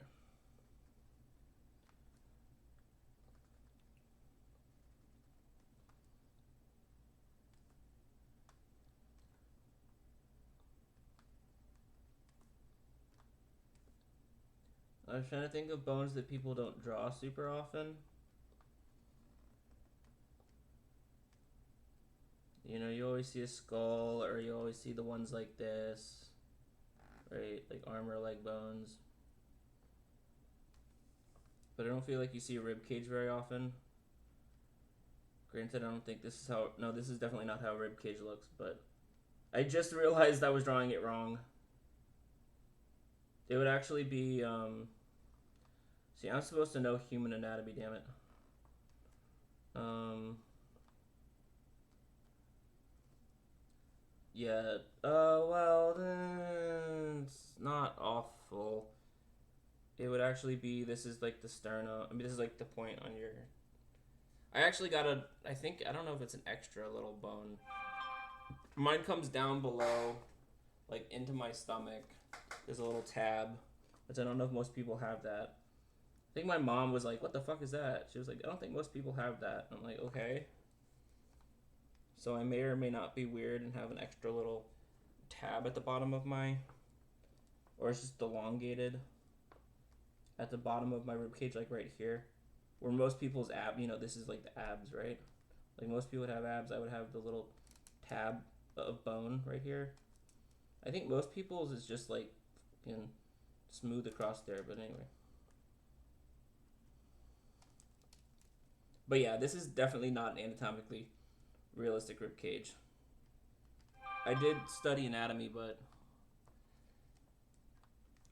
[SPEAKER 1] I was trying to think of bones that people don't draw super often. You know, you always see a skull, or you always see the ones like this, right? Like arm or leg bones. But I don't feel like you see a rib cage very often. Granted, I don't think this is how. No, this is definitely not how a rib cage looks, but I just realized I was drawing it wrong. It would actually be. See, I'm supposed to know human anatomy, damn it. Yeah. Well, then it's not awful. It would actually be. This is like the sternum. I mean, this is like the point on your. I actually got a. I think I don't know if it's an extra little bone. Mine comes down below, like into my stomach. There's a little tab, which I don't know if most people have that. I think my mom was like, "What the fuck is that?" She was like, "I don't think most people have that." I'm like, "Okay." So I may or may not be weird and have an extra little tab at the bottom of my, or it's just elongated at the bottom of my rib cage, like right here, where most people's ab, this is like the abs, right? Like most people would have abs, I would have the little tab of bone right here. I think most people's is just like, smooth across there, but anyway. But yeah, this is definitely not an anatomically realistic rib cage. I did study anatomy, but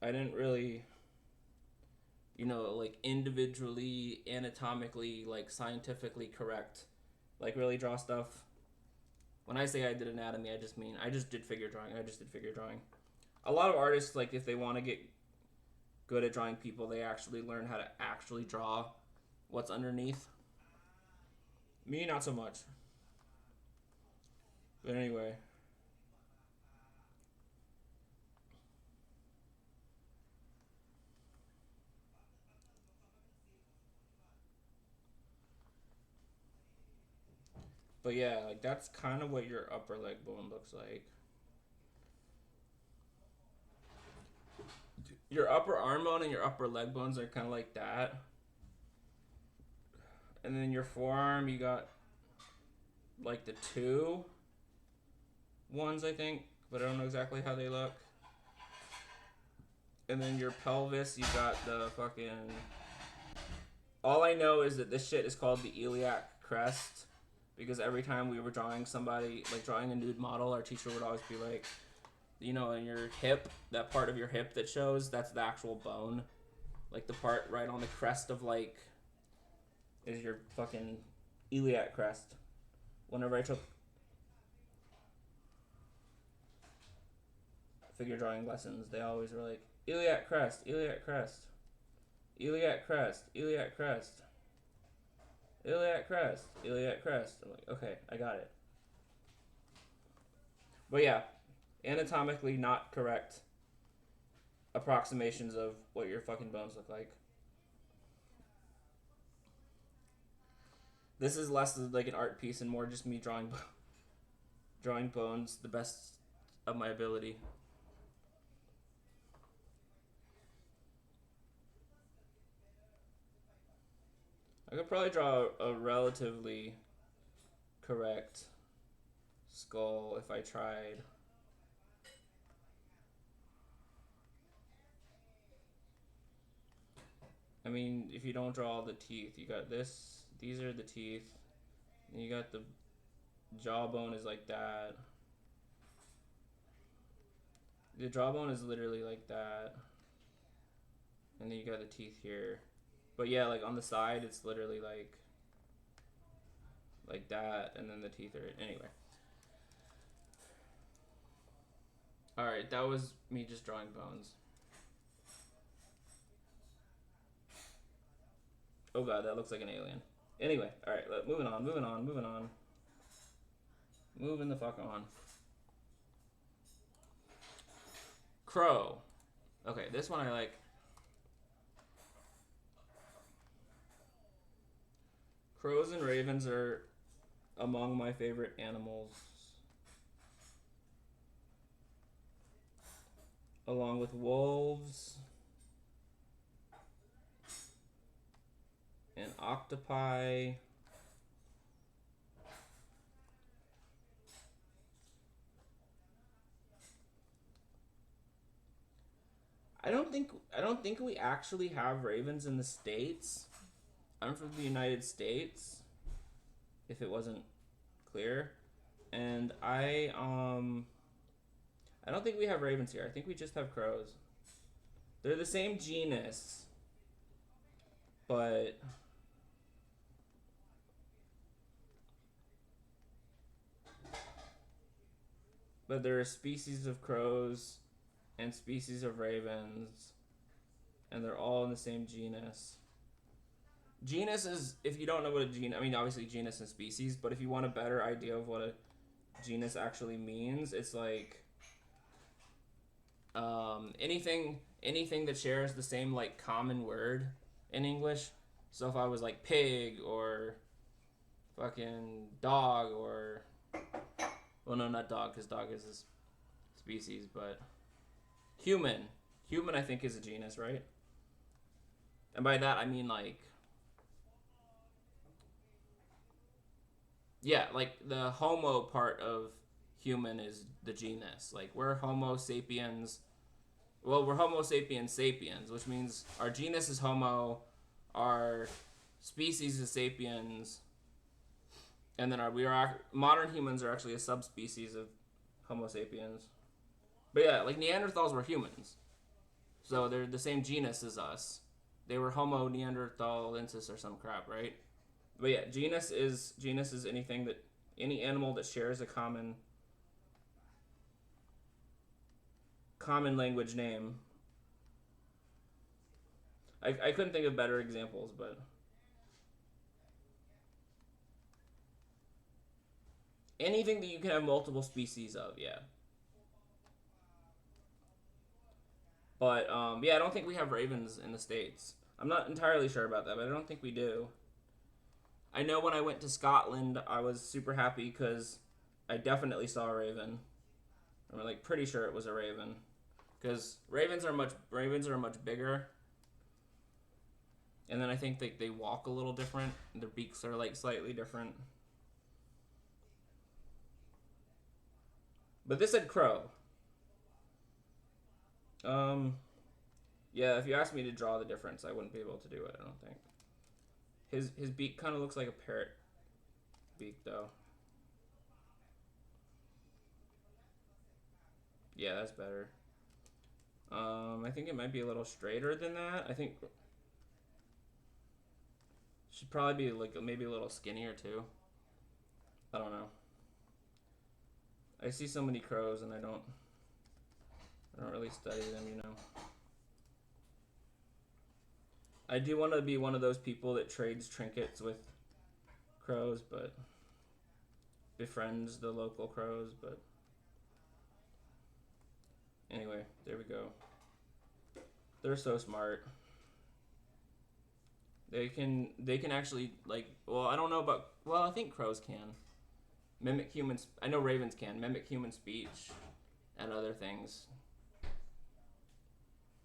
[SPEAKER 1] I didn't really, like individually, anatomically, like scientifically correct, like really draw stuff. When I say I did anatomy, I just mean I just did figure drawing. A lot of artists, like if they want to get good at drawing people, they actually learn how to actually draw what's underneath. Me, not so much. But anyway. But yeah, like that's kind of what your upper leg bone looks like. Your upper arm bone and your upper leg bones are kind of like that. And then your forearm, you got like the two ones, I think, but I don't know exactly how they look. And then your pelvis, you got the fucking. All I know is that this shit is called the iliac crest because every time we were drawing somebody, like drawing a nude model, our teacher would always be like, in your hip, that part of your hip that shows, that's the actual bone. Like the part right on the crest of is your fucking iliac crest. Whenever I took figure drawing lessons, they always were like, iliac crest, iliac crest, iliac crest, iliac crest, iliac crest, iliac crest. I'm like, okay, I got it. But yeah, anatomically not correct approximations of what your fucking bones look like. This is less like an art piece and more just me drawing bones the best of my ability. I could probably draw a relatively correct skull if I tried. I mean, if you don't draw all the teeth, you got this. These are the teeth. And you got the jawbone is like that. The jawbone is literally like that. And then you got the teeth here. But yeah, like on the side, it's literally like that, and then the teeth are anyway. All right, that was me just drawing bones. Oh god, that looks like an alien. Anyway, all right, moving on. Moving the fuck on. Crow. Okay, this one I like. Crows and ravens are among my favorite animals, along with wolves and octopi. I don't think we actually have ravens in the States. I'm from the United States, if it wasn't clear. And I don't think we have ravens here. I think we just have crows. They're the same genus, but there are species of crows and species of ravens, and they're all in the same genus. Genus is, if you don't know what a genus, I mean, obviously genus and species, but if you want a better idea of what a genus actually means, it's like anything that shares the same like common word in English. So if I was like pig or fucking dog or, well, no, not dog, because dog is a species, but human. Human, I think, is a genus, right? And by that, I mean, like, yeah, like the homo part of human is the genus. Like, we're Homo sapiens. Well, we're Homo sapiens sapiens, which means our genus is Homo, our species is sapiens, and then modern humans are actually a subspecies of Homo sapiens. But yeah, like Neanderthals were humans, so they're the same genus as us. They were Homo neanderthalensis or some crap, right? But yeah, genus is any animal that shares a common language name. I couldn't think of better examples, but anything that you can have multiple species of, yeah. But yeah, I don't think we have ravens in the States. I'm not entirely sure about that, but I don't think we do. I know when I went to Scotland, I was super happy because I definitely saw a raven. I'm like pretty sure it was a raven, because ravens are much bigger, and then I think they walk a little different. Their beaks are like slightly different. But this said crow. Yeah, if you asked me to draw the difference, I wouldn't be able to do it, I don't think. His beak kind of looks like a parrot beak, though. Yeah, that's better. I think it might be a little straighter than that. I think should probably be like maybe a little skinnier too. I don't know. I see so many crows and I don't really study them, you know. I do want to be one of those people that trades trinkets with crows, but befriends the local crows, but anyway, there we go. They're so smart. They can actually, like, well, I don't know about, well, I think crows can mimic humans. I know ravens can mimic human speech and other things.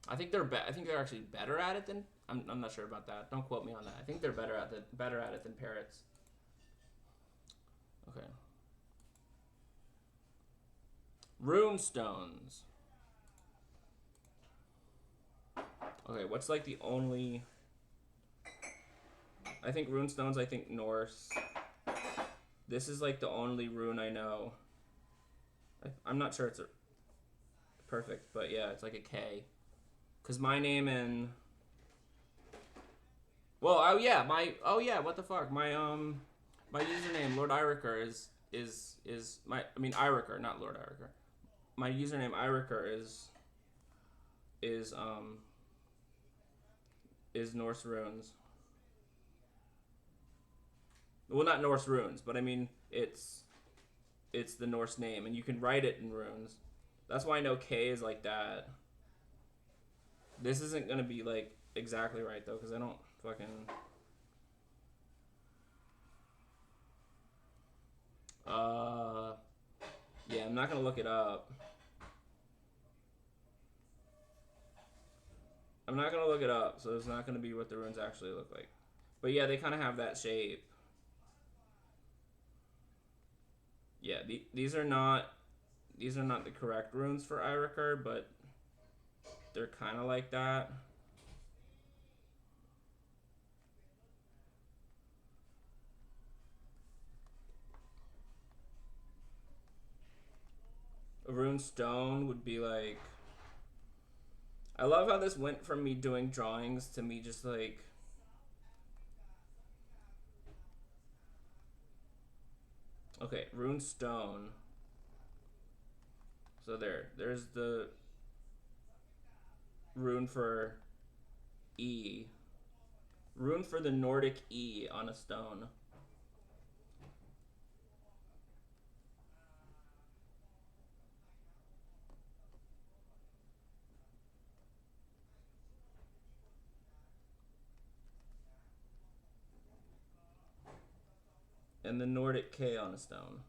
[SPEAKER 1] I think they're actually better at it than, I'm not sure about that. Don't quote me on that. I think they're better at it than parrots. Okay. Rune stones. Okay, what's like the only, I think rune stones, I think Norse. This is like the only rune I know. I'm not sure it's perfect. But yeah, it's like a K. Cause my name in. Well, oh yeah, what the fuck? My username Lord Iriker is my. I mean Iriker, not Lord Iriker. My username Iriker is um is Norse runes. Well, not Norse runes, but I mean it's the Norse name, and you can write it in runes. That's why I know K is like that. This isn't gonna be like exactly right though, because I don't fucking. Uh, yeah, I'm not gonna look it up. I'm not gonna look it up, so it's not gonna be what the runes actually look like. But yeah, they kind of have that shape. Yeah, these are not the correct runes for Iriker, but they're kind of like that. A rune stone would be like. I love how this went from me doing drawings to me just like. Okay, rune stone. So there's the rune for E. Rune for the Nordic E on a stone. And the Nordic K on a stone.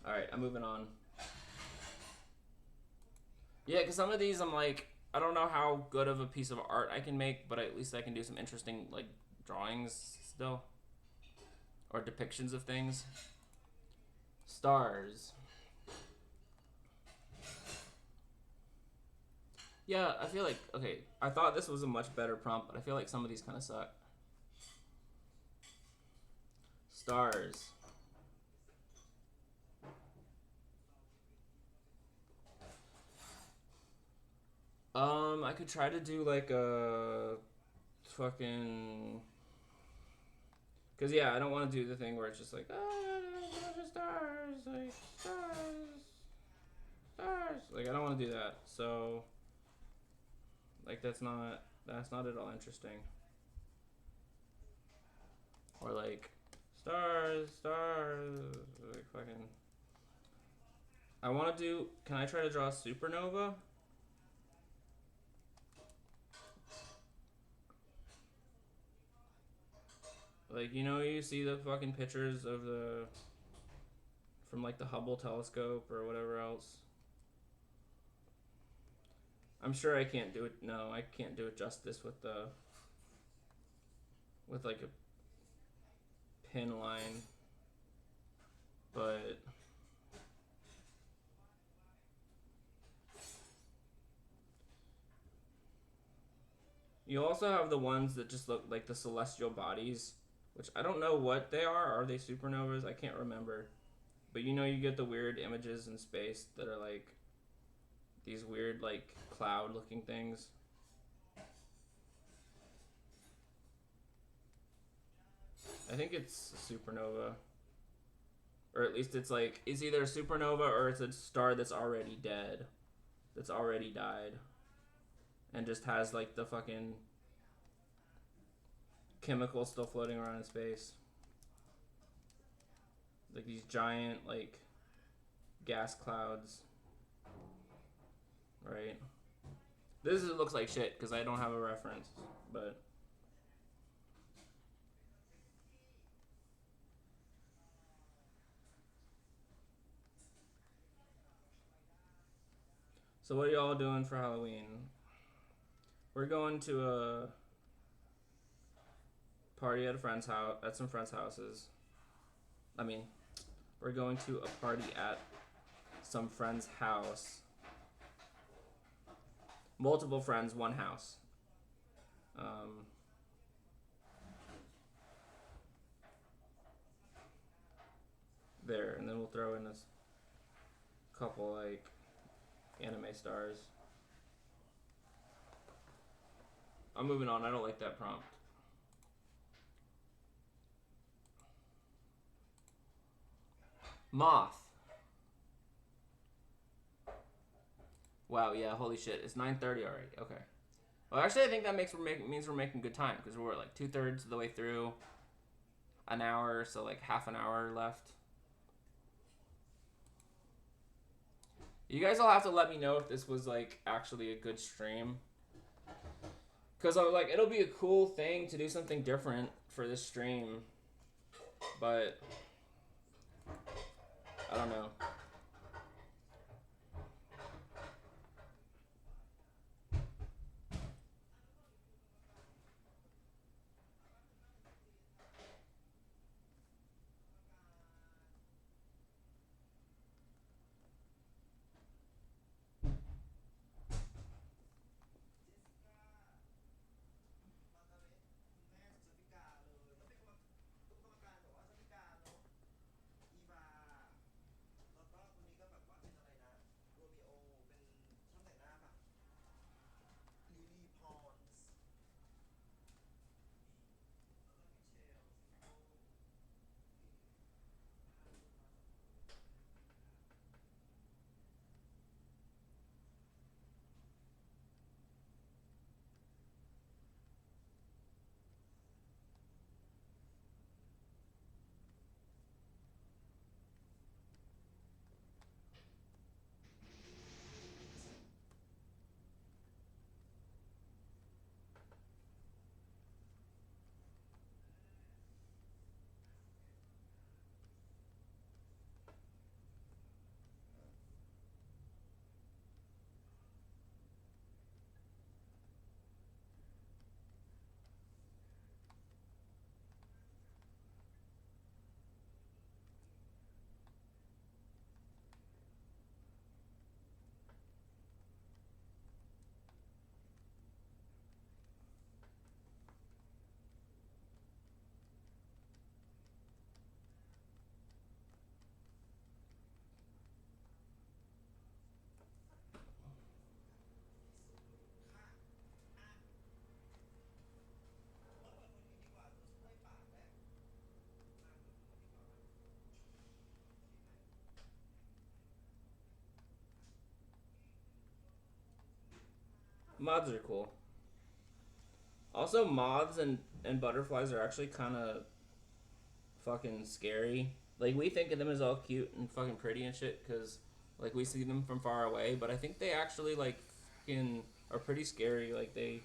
[SPEAKER 1] Alright, I'm moving on. Yeah, because some of these I'm like, I don't know how good of a piece of art I can make, but at least I can do some interesting like drawings still. Or depictions of things. Stars. Yeah, I feel like, okay, I thought this was a much better prompt, but I feel like some of these kind of suck. Stars. I could try to do like a fucking. Cause yeah, I don't want to do the thing where it's just like, stars, like stars. Like I don't want to do that. So, like that's not at all interesting. Or like, stars, like fucking. I want to do. Can I try to draw a supernova? Like, you know, you see the fucking pictures of from like the Hubble telescope or whatever else. I'm sure I can't do it. No, I can't do it justice with like a pin line. But you also have the ones that just look like the celestial bodies, which I don't know what they are. Are they supernovas? I can't remember. But you know, you get the weird images in space that are like these weird like cloud looking things. I think it's a supernova. Or at least it's like, it's either a supernova or it's a star that's already dead. That's already died. And just has like the fucking chemicals still floating around in space. Like these giant like gas clouds. Right? This looks like shit because I don't have a reference. But so what are y'all doing for Halloween? We're going to a party at a friend's house, at some friends' houses. I mean, we're going to a party at some friend's house. Multiple friends, one house. there, and then we'll throw in this couple like anime stars. I'm moving on. I don't like that prompt. Moth. Wow, yeah, holy shit. It's 9:30 already. Okay. Well, actually, I think that means we're making good time because we're like 2/3 of the way through. An hour, so like half an hour left. You guys will have to let me know if this was like actually a good stream. Because I'm like, it'll be a cool thing to do something different for this stream. But I don't know. Moths are cool. Also, moths and butterflies are actually kind of fucking scary. Like, we think of them as all cute and fucking pretty and shit because, like, we see them from far away, but I think they actually, like, fucking are pretty scary. Like, they.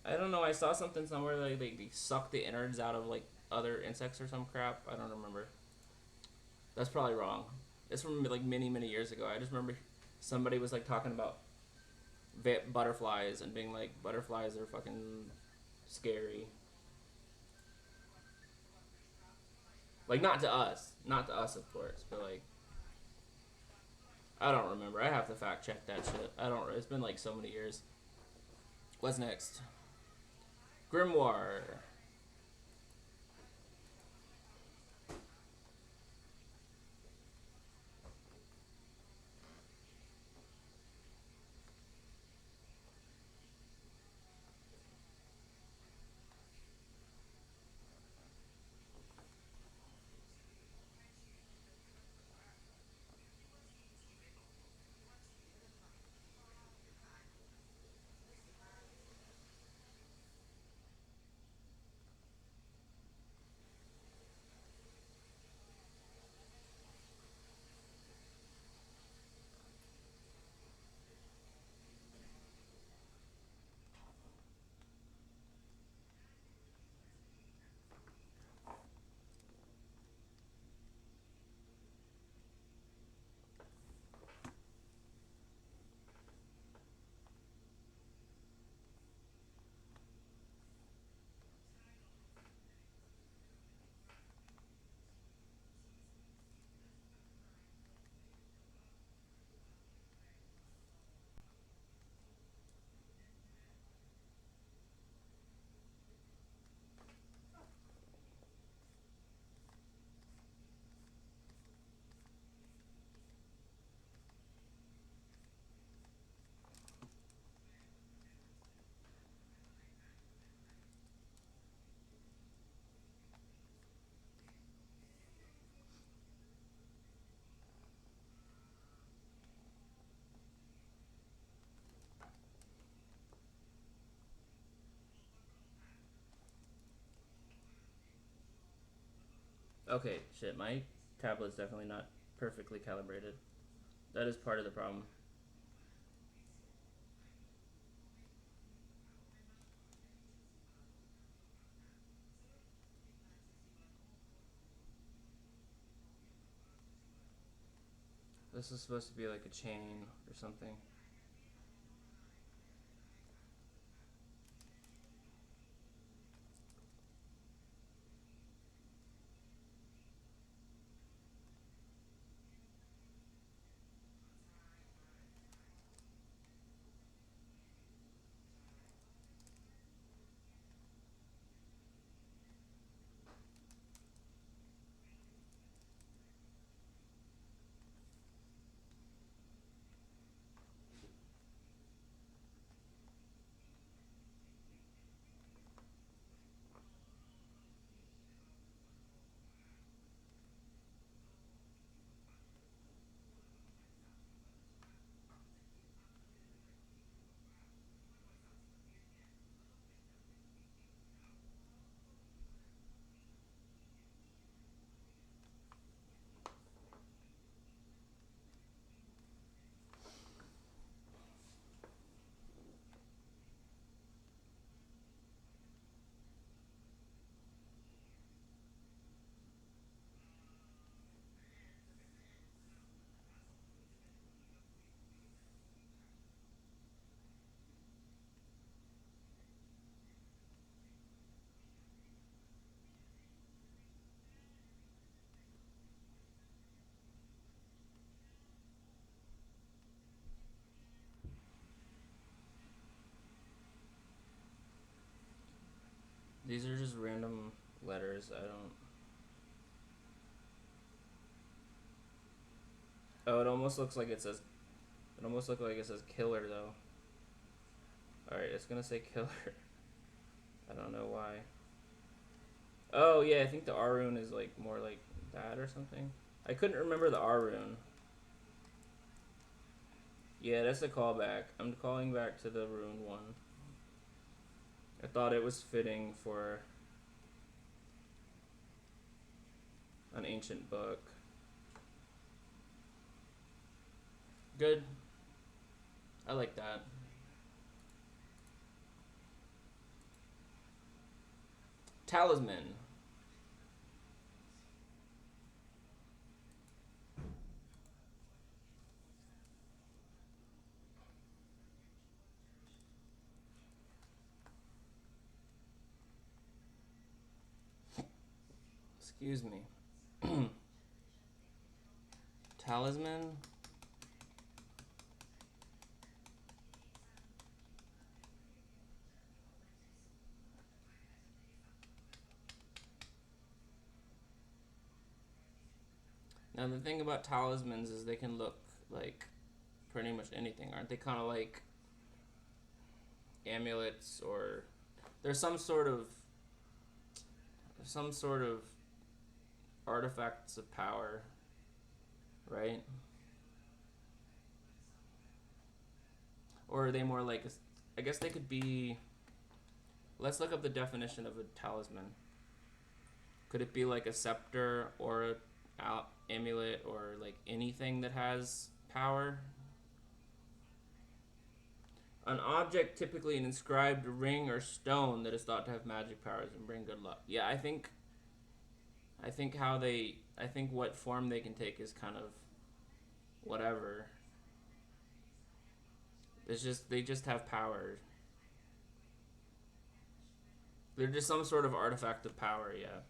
[SPEAKER 1] I don't know, I saw something somewhere like they suck the innards out of, like, other insects or some crap. I don't remember. That's probably wrong. It's from, like, many, many years ago. I just remember somebody was, like, talking about butterflies and being like, butterflies are fucking scary. Like, not to us. Not to us, of course. But, like, I don't remember. I have to fact check that shit. I don't. It's been, like, so many years. What's next? Grimoire. Okay, shit, my tablet's definitely not perfectly calibrated. That is part of the problem. This is supposed to be like a chain or something. These are just random letters. I don't. Oh, it almost looks like it says. It almost looks like it says killer though. All right, it's gonna say killer. I don't know why. Oh yeah, I think the R rune is like more like that or something. I couldn't remember the R rune. Yeah, that's a callback. I'm calling back to the rune one. I thought it was fitting for an ancient book. Good. I like that. Talisman. Excuse me. Talisman. Now the thing about talismans is they can look like pretty much anything, aren't they? Kind of like amulets, or there's some sort of artifacts of power, right? Or are they more like I guess they could be. Let's look up the definition of a talisman. Could it be like a scepter or a amulet or like anything that has power? An object, typically an inscribed ring or stone that is thought to have magic powers and bring good luck. Yeah, I think what form they can take is kind of whatever. It's just they just have power. They're just some sort of artifact of power, yeah.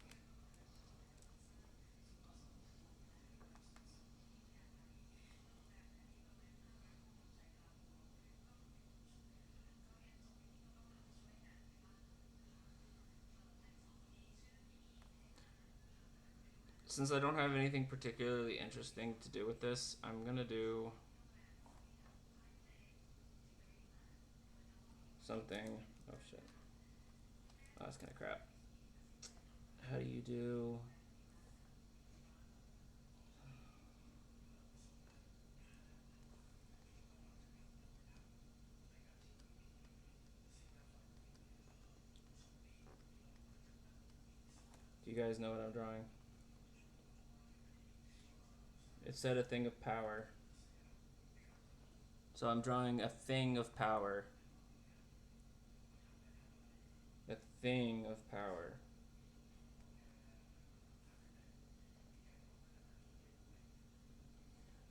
[SPEAKER 1] Since I don't have anything particularly interesting to do with this, I'm gonna do something. Oh shit. Oh, that's kind of crap. How do you do? Do you guys know what I'm drawing? It said a thing of power. So I'm drawing a thing of power. A thing of power.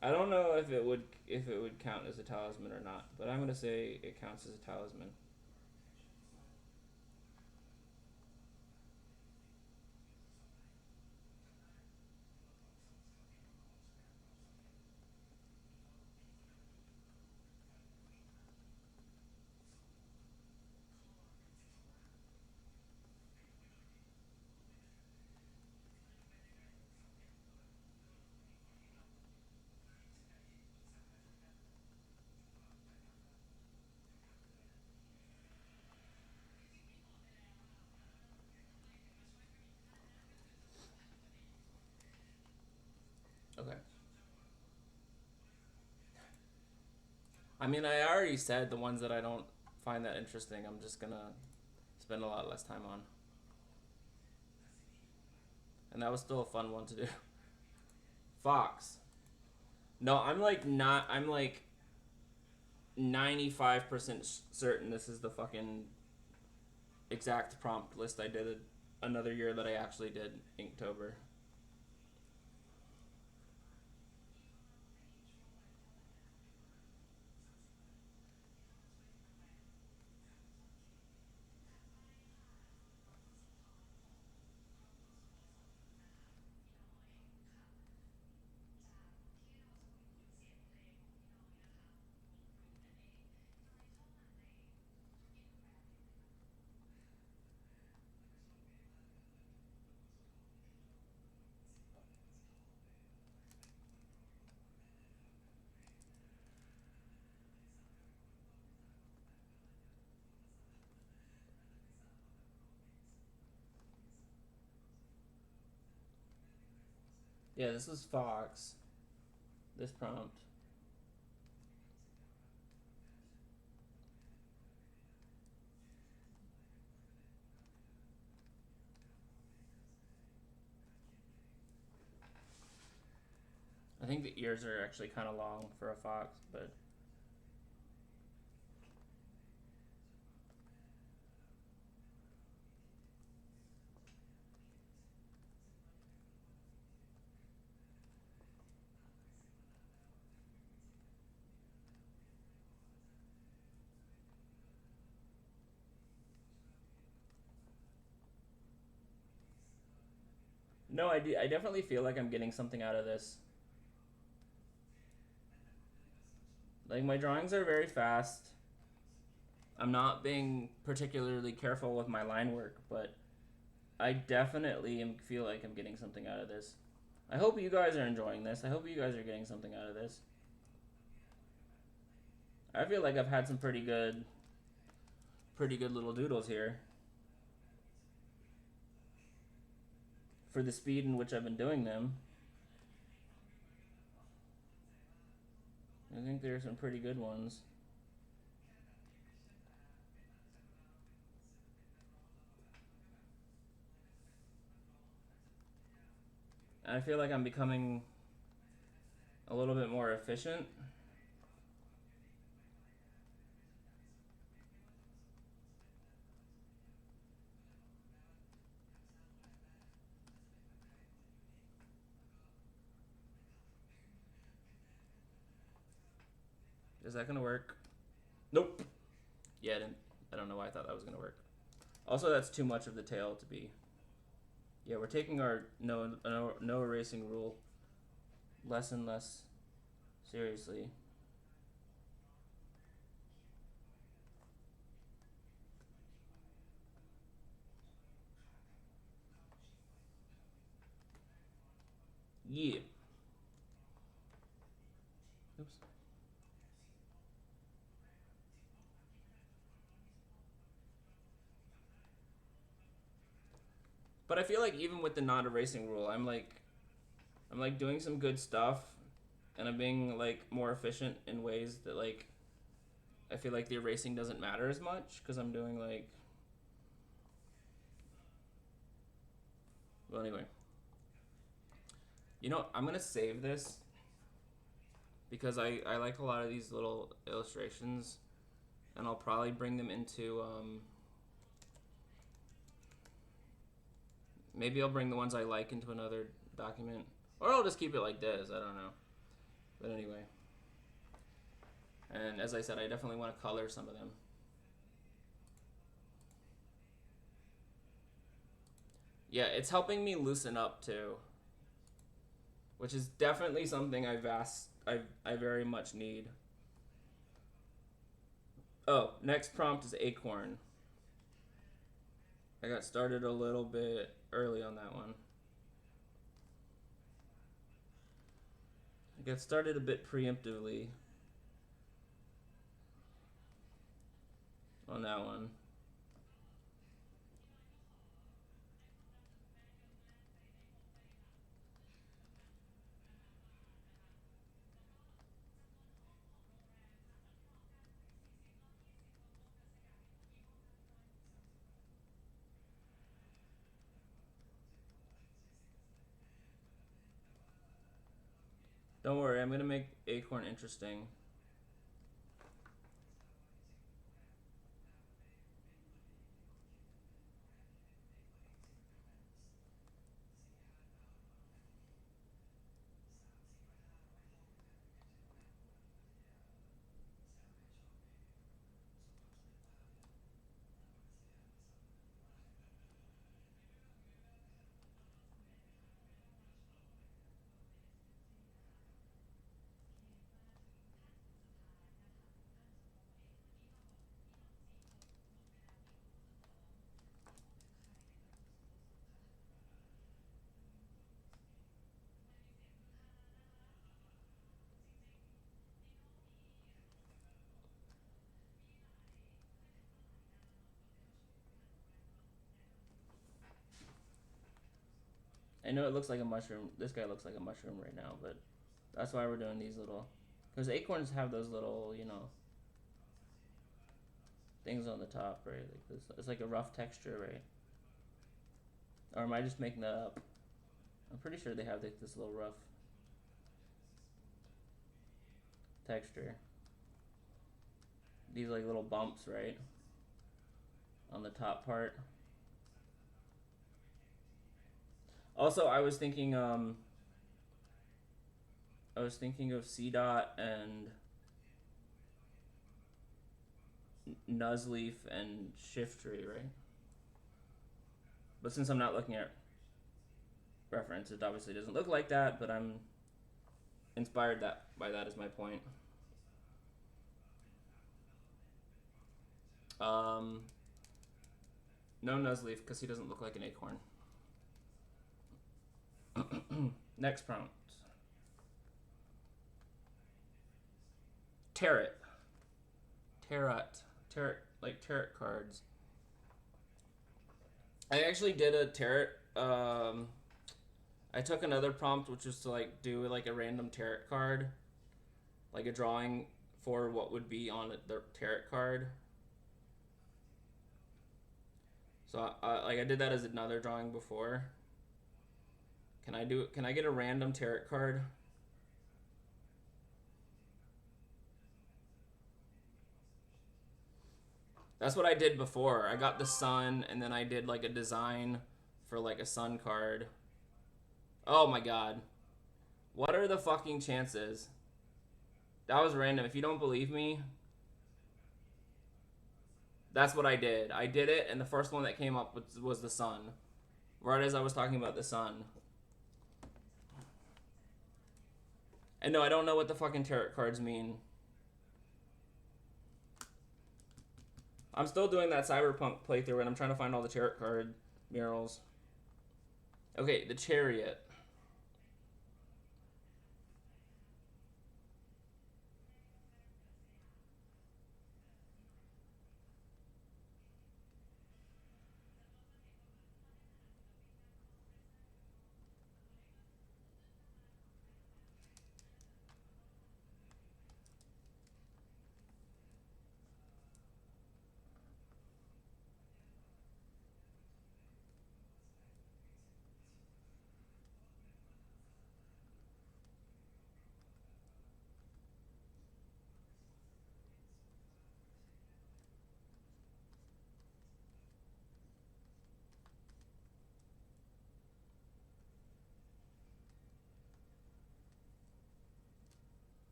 [SPEAKER 1] I don't know if it would count as a talisman or not, but I'm gonna say it counts as a talisman. Okay. I mean, I already said the ones that I don't find that interesting, I'm just gonna spend a lot less time on. And that was still a fun one to do. Fox. No, I'm like 95% certain this is the fucking exact prompt list I did another year that I actually did Inktober. Yeah, this is Fox. This prompt. I think the ears are actually kind of long for a fox, but no, I definitely feel like I'm getting something out of this. Like, my drawings are very fast. I'm not being particularly careful with my line work, but I definitely feel like I'm getting something out of this. I hope you guys are enjoying this. I hope you guys are getting something out of this. I feel like I've had some pretty good little doodles here. For the speed in which I've been doing them, I think there's some pretty good ones. And I feel like I'm becoming a little bit more efficient. Is that gonna work? Nope. Yeah, I don't know why I thought that was gonna work. Also, that's too much of the tail to be. Yeah, we're taking our no erasing rule less and less seriously. Yeah. Oops. But I feel like even with the not erasing rule, I'm like doing some good stuff, and I'm being like more efficient in ways that like I feel like the erasing doesn't matter as much because I'm doing like. Well, anyway. You know, I'm gonna save this because I like a lot of these little illustrations, and I'll probably bring them into maybe I'll bring the ones I like into another document, or I'll just keep it like this. I don't know, but anyway. And as I said, I definitely want to color some of them. Yeah, it's helping me loosen up too, which is definitely something I very much need. Oh, next prompt is acorn. I got started a little bit early on that one. I got started a bit preemptively on that one. Don't worry, I'm gonna make acorn interesting. I know it looks like a mushroom. This guy looks like a mushroom right now, but that's why we're doing these little. Because acorns have those little, things on the top, right? Like this, it's like a rough texture, right? Or am I just making that up? I'm pretty sure they have like this little rough texture. These like little bumps, right? On the top part. Also, I was thinking of C dot and Nuzleaf and Shift Tree, right? But since I'm not looking at reference, it obviously doesn't look like that, but I'm inspired by that is my point. No Nuzleaf, because he doesn't look like an acorn. Next prompt. Tarot. Like tarot cards. I actually did a tarot. I took another prompt, which was to like do like a random tarot card, like a drawing for what would be on the tarot card. So I did that as another drawing before. Can I get a random tarot card? That's what I did before. I got the sun, and then I did like a design for like a sun card. Oh my god. What are the fucking chances? That was random. If you don't believe me, that's what I did. I did it, and the first one that came up was the sun. Right as I was talking about the sun. And no, I don't know what the fucking tarot cards mean. I'm still doing that Cyberpunk playthrough, and I'm trying to find all the tarot card murals. Okay, the Chariot.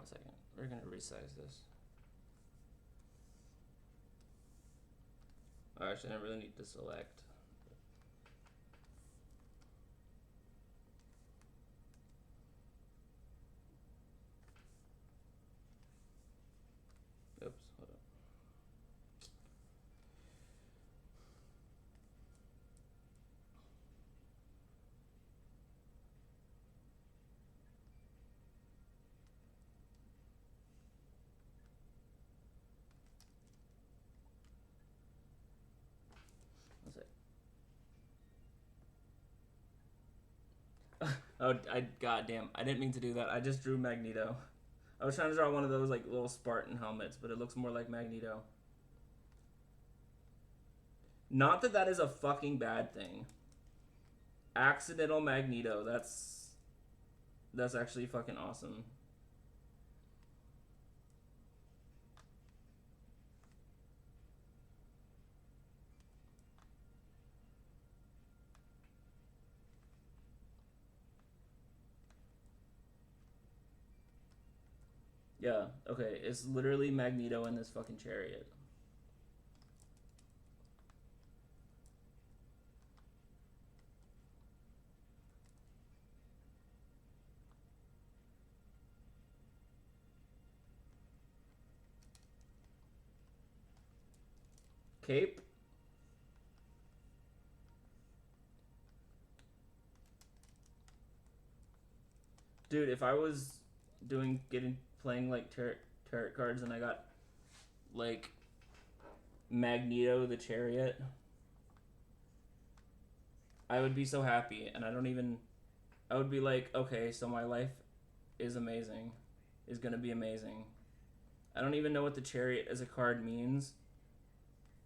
[SPEAKER 1] 1 second. We're gonna resize this. Actually, I really need to select. Oops, hold on. Oh, goddamn! I didn't mean to do that. I just drew Magneto. I was trying to draw one of those like little Spartan helmets, but it looks more like Magneto. Not that that is a fucking bad thing. Accidental Magneto. That's actually fucking awesome. Yeah, okay. It's literally Magneto in this fucking chariot. Cape? Dude, if I was playing like tarot cards and I got like Magneto the Chariot, I would be so happy, and I would be like, okay, so my life is amazing, is gonna be amazing. I don't even know what the Chariot as a card means,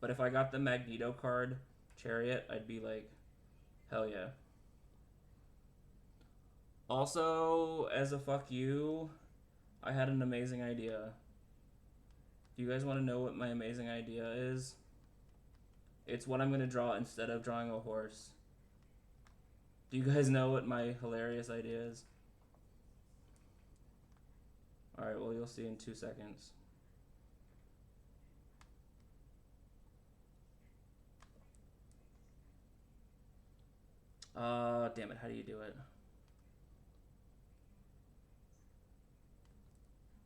[SPEAKER 1] but if I got the Magneto card, Chariot, I'd be like, hell yeah. Also, as a fuck you, I had an amazing idea. Do you guys want to know what my amazing idea is? It's what I'm going to draw instead of drawing a horse. Do you guys know what my hilarious idea is? Alright, well, you'll see in 2 seconds. Damn it, how do you do it?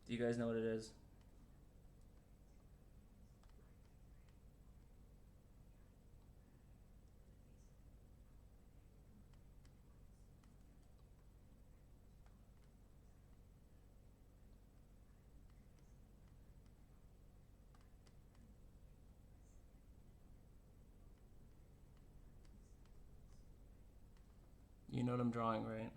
[SPEAKER 1] Do you guys know what it is? You know what I'm drawing, right?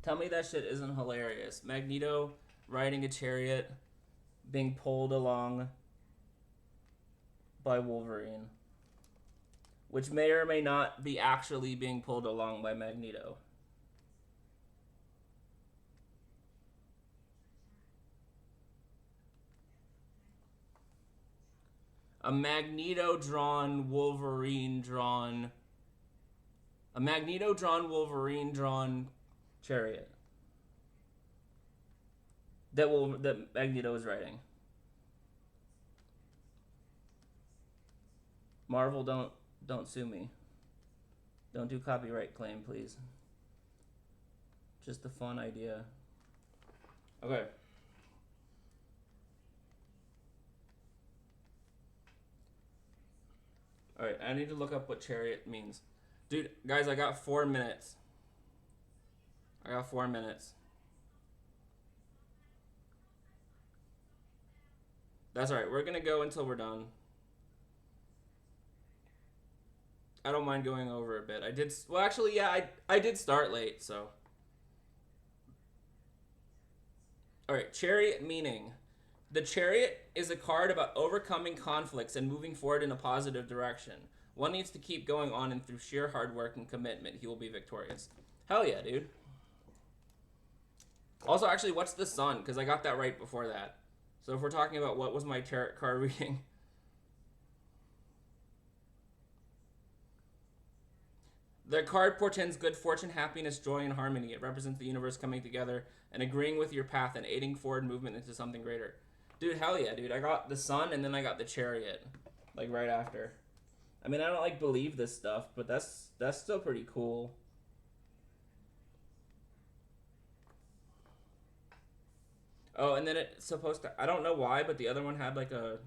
[SPEAKER 1] Tell me that shit isn't hilarious. Magneto riding a chariot, being pulled along by Wolverine, which may or may not be actually being pulled along by Magneto. A Magneto drawn Wolverine drawn chariot that Magneto is riding. Marvel, don't sue me. Don't do copyright claim, please. Just a fun idea. Okay. Alright, I need to look up what chariot means. Dude, guys, I got 4 minutes. I got 4 minutes. That's alright, we're gonna go until we're done. I don't mind going over a bit. I did well actually yeah, I did start late, so. All right, Chariot meaning. The Chariot is a card about overcoming conflicts and moving forward in a positive direction. One needs to keep going on, and through sheer hard work and commitment, he will be victorious. Hell yeah, dude. Also, actually, what's the sun? Because I got that right before that. So if we're talking about what was my tarot card reading. The card portends good fortune, happiness, joy, and harmony. It represents the universe coming together and agreeing with your path and aiding forward movement into something greater. Dude, hell yeah, dude. I got the sun and then I got the chariot. Like right after. I mean, I don't like believe this stuff, but that's still pretty cool. Oh, and then it's supposed to, I don't know why, but the other one had like a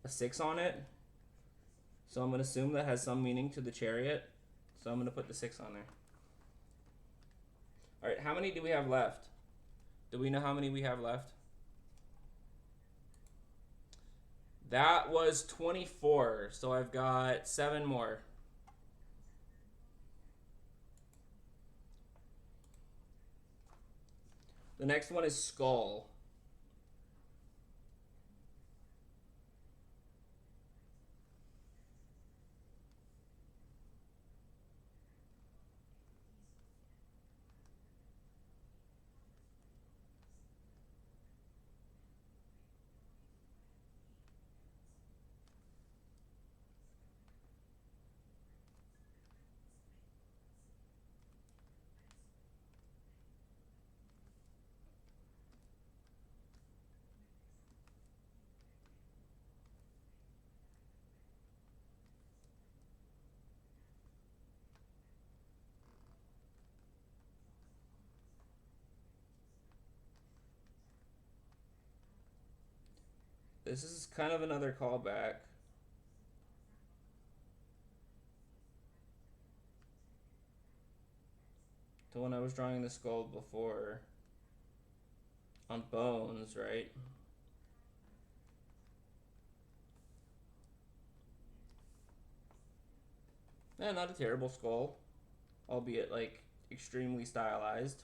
[SPEAKER 1] 6 on it. So I'm going to assume that has some meaning to the chariot. So I'm going to put the 6 on there. All right, how many do we have left? Do we know how many we have left? That was 24, so I've got 7 more. The next one is skull. This is kind of another callback to when I was drawing the skull before on bones, right? Not a terrible skull, albeit like extremely stylized.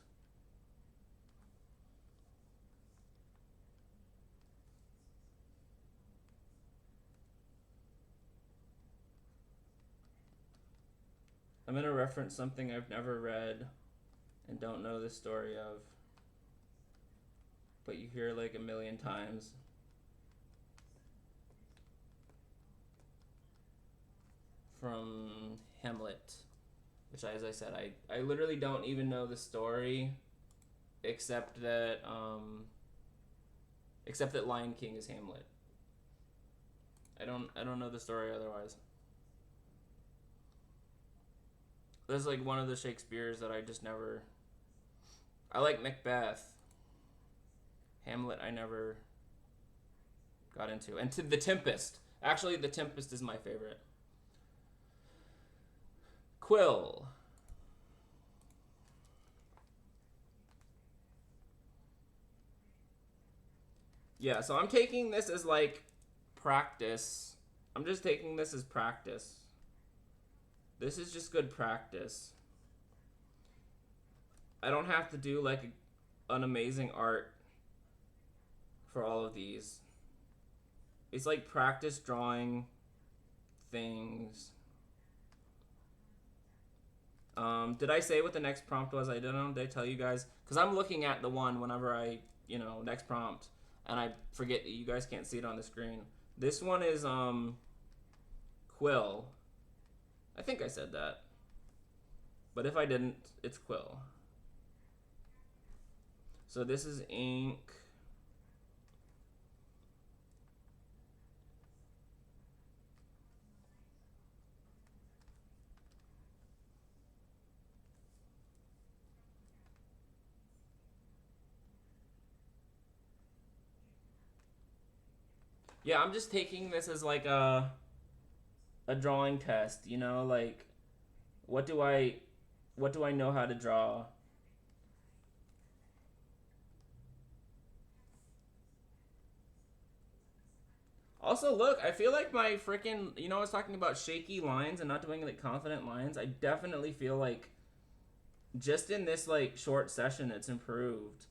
[SPEAKER 1] I'm going to reference something I've never read and don't know the story of, but you hear like a million times. From Hamlet, which, as I said, I literally don't even know the story, except that Lion King is Hamlet. I don't know the story otherwise. There's like one of the Shakespeare's that I just never. I like Macbeth. Hamlet I never got into. And to The Tempest. Actually, The Tempest is my favorite. Quill. Yeah, so I'm taking this as like practice. I'm just taking this as practice. This is just good practice. I don't have to do like an amazing art for all of these. It's like practice drawing things. Did I say what the next prompt was? I don't know. Did I tell you guys? Because I'm looking at the one whenever I, next prompt. And I forget that you guys can't see it on the screen. This one is, Quill. I think I said that. But if I didn't, it's Quill. So this is ink. Yeah, I'm just taking this as like a drawing test, like what do I know how to draw? Also, look, I feel like my freaking, you know, I was talking about shaky lines and not doing like confident lines. I definitely feel like just in this like short session, it's improved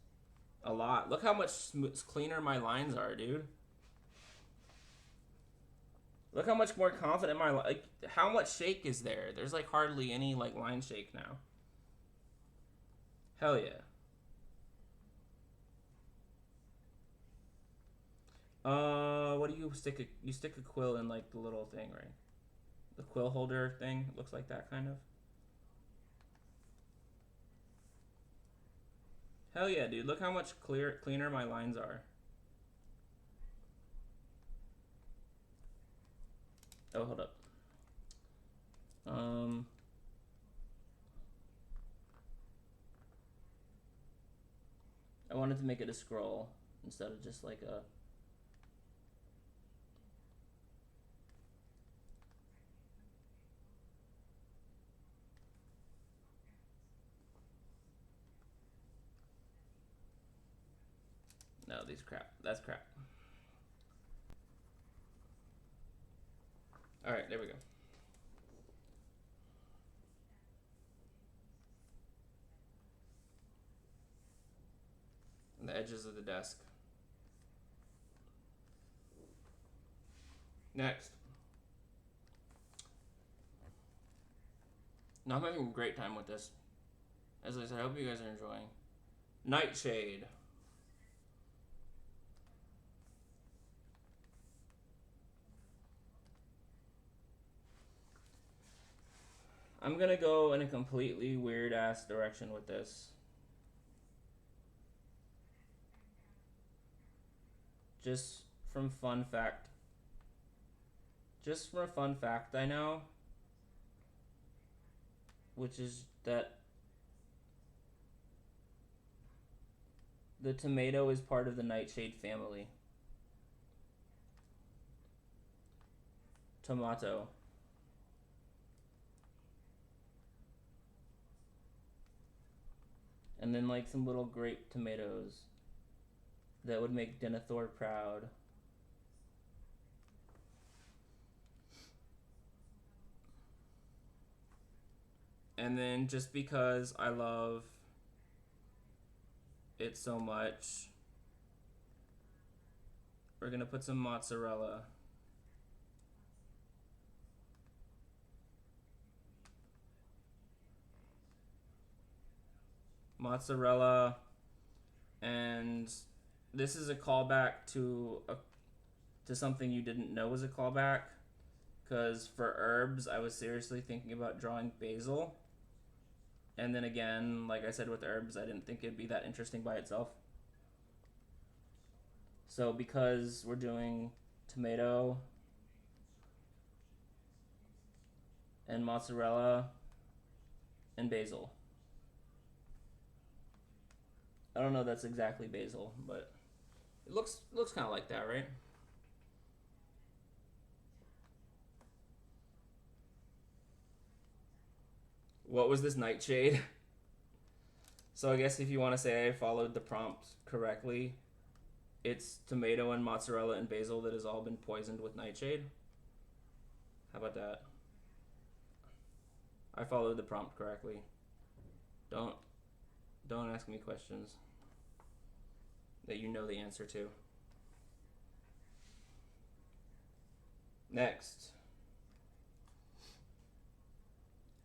[SPEAKER 1] a lot. Look how much cleaner my lines are, dude. Look how much more confident my like. How much shake is there? There's like hardly any like line shake now. Hell yeah. What do you stick? You stick a quill in like the little thing, right? The quill holder thing. It looks like that kind of. Hell yeah, dude. Look how much cleaner my lines are. Oh, hold up. I wanted to make it a scroll instead of just like a. No, these crap. That's crap. All right, there we go. The edges of the desk. Next. No, I'm having a great time with this. As I said, I hope you guys are enjoying. Nightshade. I'm gonna go in a completely weird ass direction with this. Just from fun fact. Just from a fun fact I know, which is that the tomato is part of the nightshade family. Tomato. And then like some little grape tomatoes that would make Denethor proud. And then just because I love it so much, we're gonna put some mozzarella. Mozzarella, and this is a callback to something you didn't know was a callback, because for herbs I was seriously thinking about drawing basil, and then again, like I said with herbs, I didn't think it'd be that interesting by itself. So because we're doing tomato and mozzarella and basil. I don't know if that's exactly basil, but it looks kind of like that, right? What was this nightshade? So I guess if you want to say I followed the prompt correctly, it's tomato and mozzarella and basil that has all been poisoned with nightshade. How about that? I followed the prompt correctly. Don't ask me questions that you know the answer to. Next.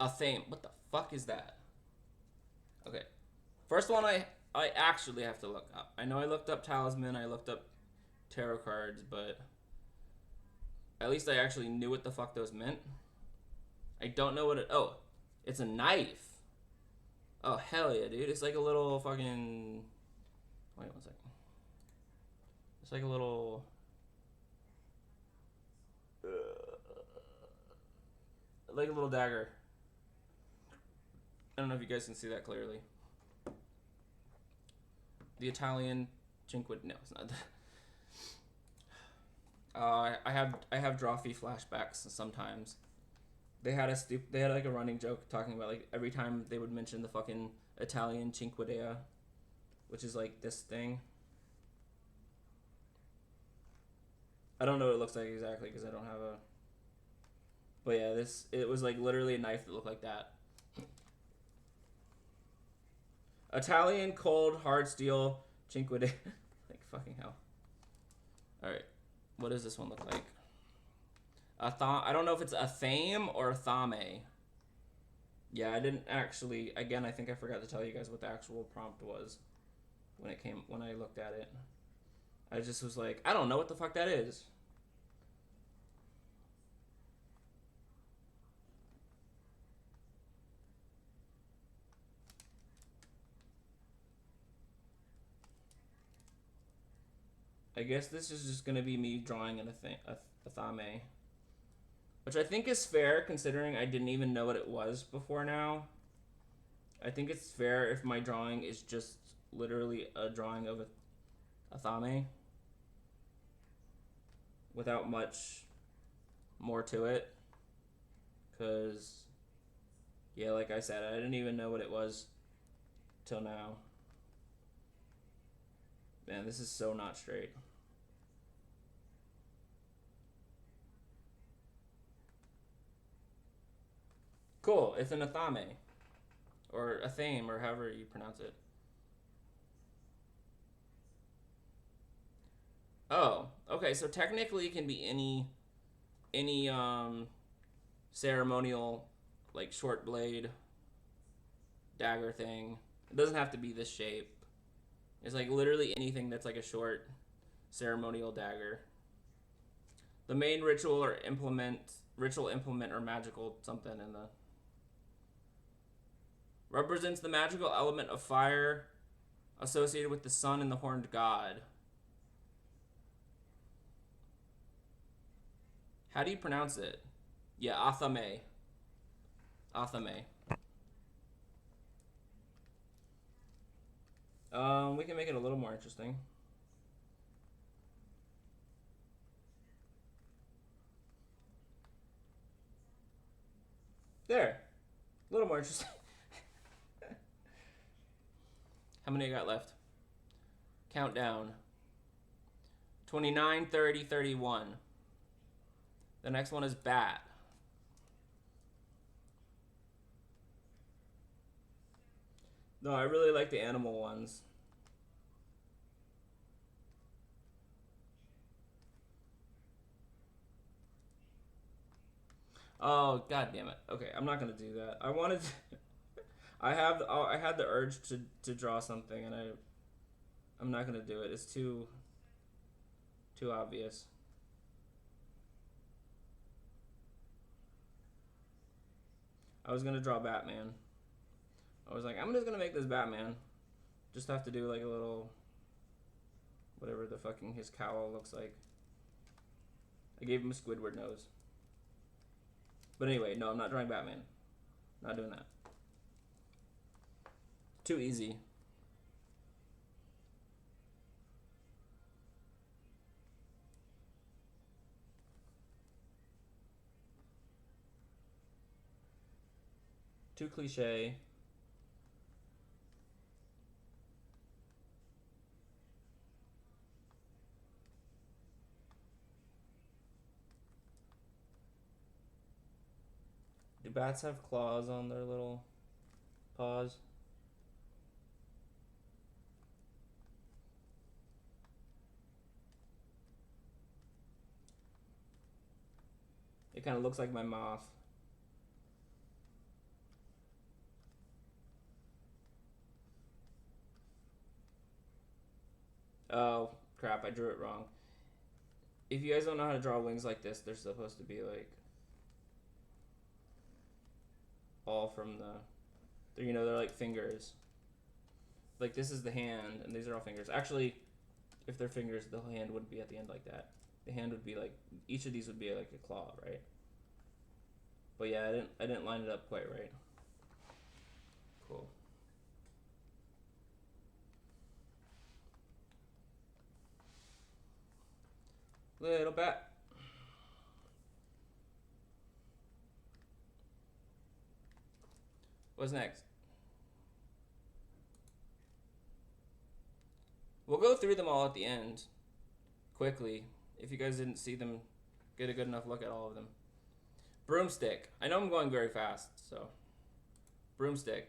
[SPEAKER 1] A theme. What the fuck is that? Okay. First one I actually have to look up. I know I looked up talisman, I looked up tarot cards, but at least I actually knew what the fuck those meant. I don't know what it. Oh, it's a knife. Oh, hell yeah, dude. It's like a little fucking. Wait 1 second. It's like a little. Like a little dagger. I don't know if you guys can see that clearly. The Italian Cinque. No, it's not that. I have Drawfee flashbacks sometimes. They had like a running joke talking about like every time they would mention the fucking Italian Cinque Terre, which is like this thing. I don't know what it looks like exactly because I don't have a. But yeah, it was like literally a knife that looked like that. Italian cold hard steel cinque de. Like fucking hell. All right, what does this one look like? I don't know if it's a thame or a thame. Yeah, I didn't actually. Again, I think I forgot to tell you guys what the actual prompt was when I looked at it. I just was like, I don't know what the fuck that is. I guess this is just gonna be me drawing in a thame, which I think is fair considering I didn't even know what it was before now. I think it's fair if my drawing is just literally a drawing of a thame without much more to it. Cause yeah, like I said, I didn't even know what it was till now. Man, this is so not straight. Cool, it's an athame. Or a thame, or however you pronounce it. Oh, okay, so technically it can be any ceremonial like short blade dagger thing. It doesn't have to be this shape. It's like literally anything that's like a short ceremonial dagger. The main ritual implement or magical something in the represents the magical element of fire associated with the sun and the horned god. How do you pronounce it? Yeah, Athame. Athame. We can make it a little more interesting. There. A little more interesting. How many I got left? Countdown. 29, 30, 31. The next one is bat. No, I really like the animal ones. Oh, god damn it. Okay, I'm not gonna do that. I wanted to, I had the urge to draw something and I'm not gonna do it. It's too obvious. I was gonna draw Batman. I was like, I'm just gonna make this Batman. Just have to do like a little whatever the fucking his cowl looks like. I gave him a Squidward nose. But anyway, no, I'm not drawing Batman. Not doing that. Too easy. Too cliche. Do bats have claws on their little paws? It kind of looks like my moth. Oh, crap, I drew it wrong. If you guys don't know how to draw wings like this, they're supposed to be like all from the, you know, they're like fingers. Like this is the hand, and these are all fingers. Actually, if they're fingers, the hand wouldn't be at the end like that. The hand would be like, each of these would be like a claw, right? But yeah, I didn't line it up quite right. Cool. Little bat. What's next? We'll go through them all at the end, quickly. If you guys didn't see them, get a good enough look at all of them. Broomstick. I know I'm going very fast, so. Broomstick.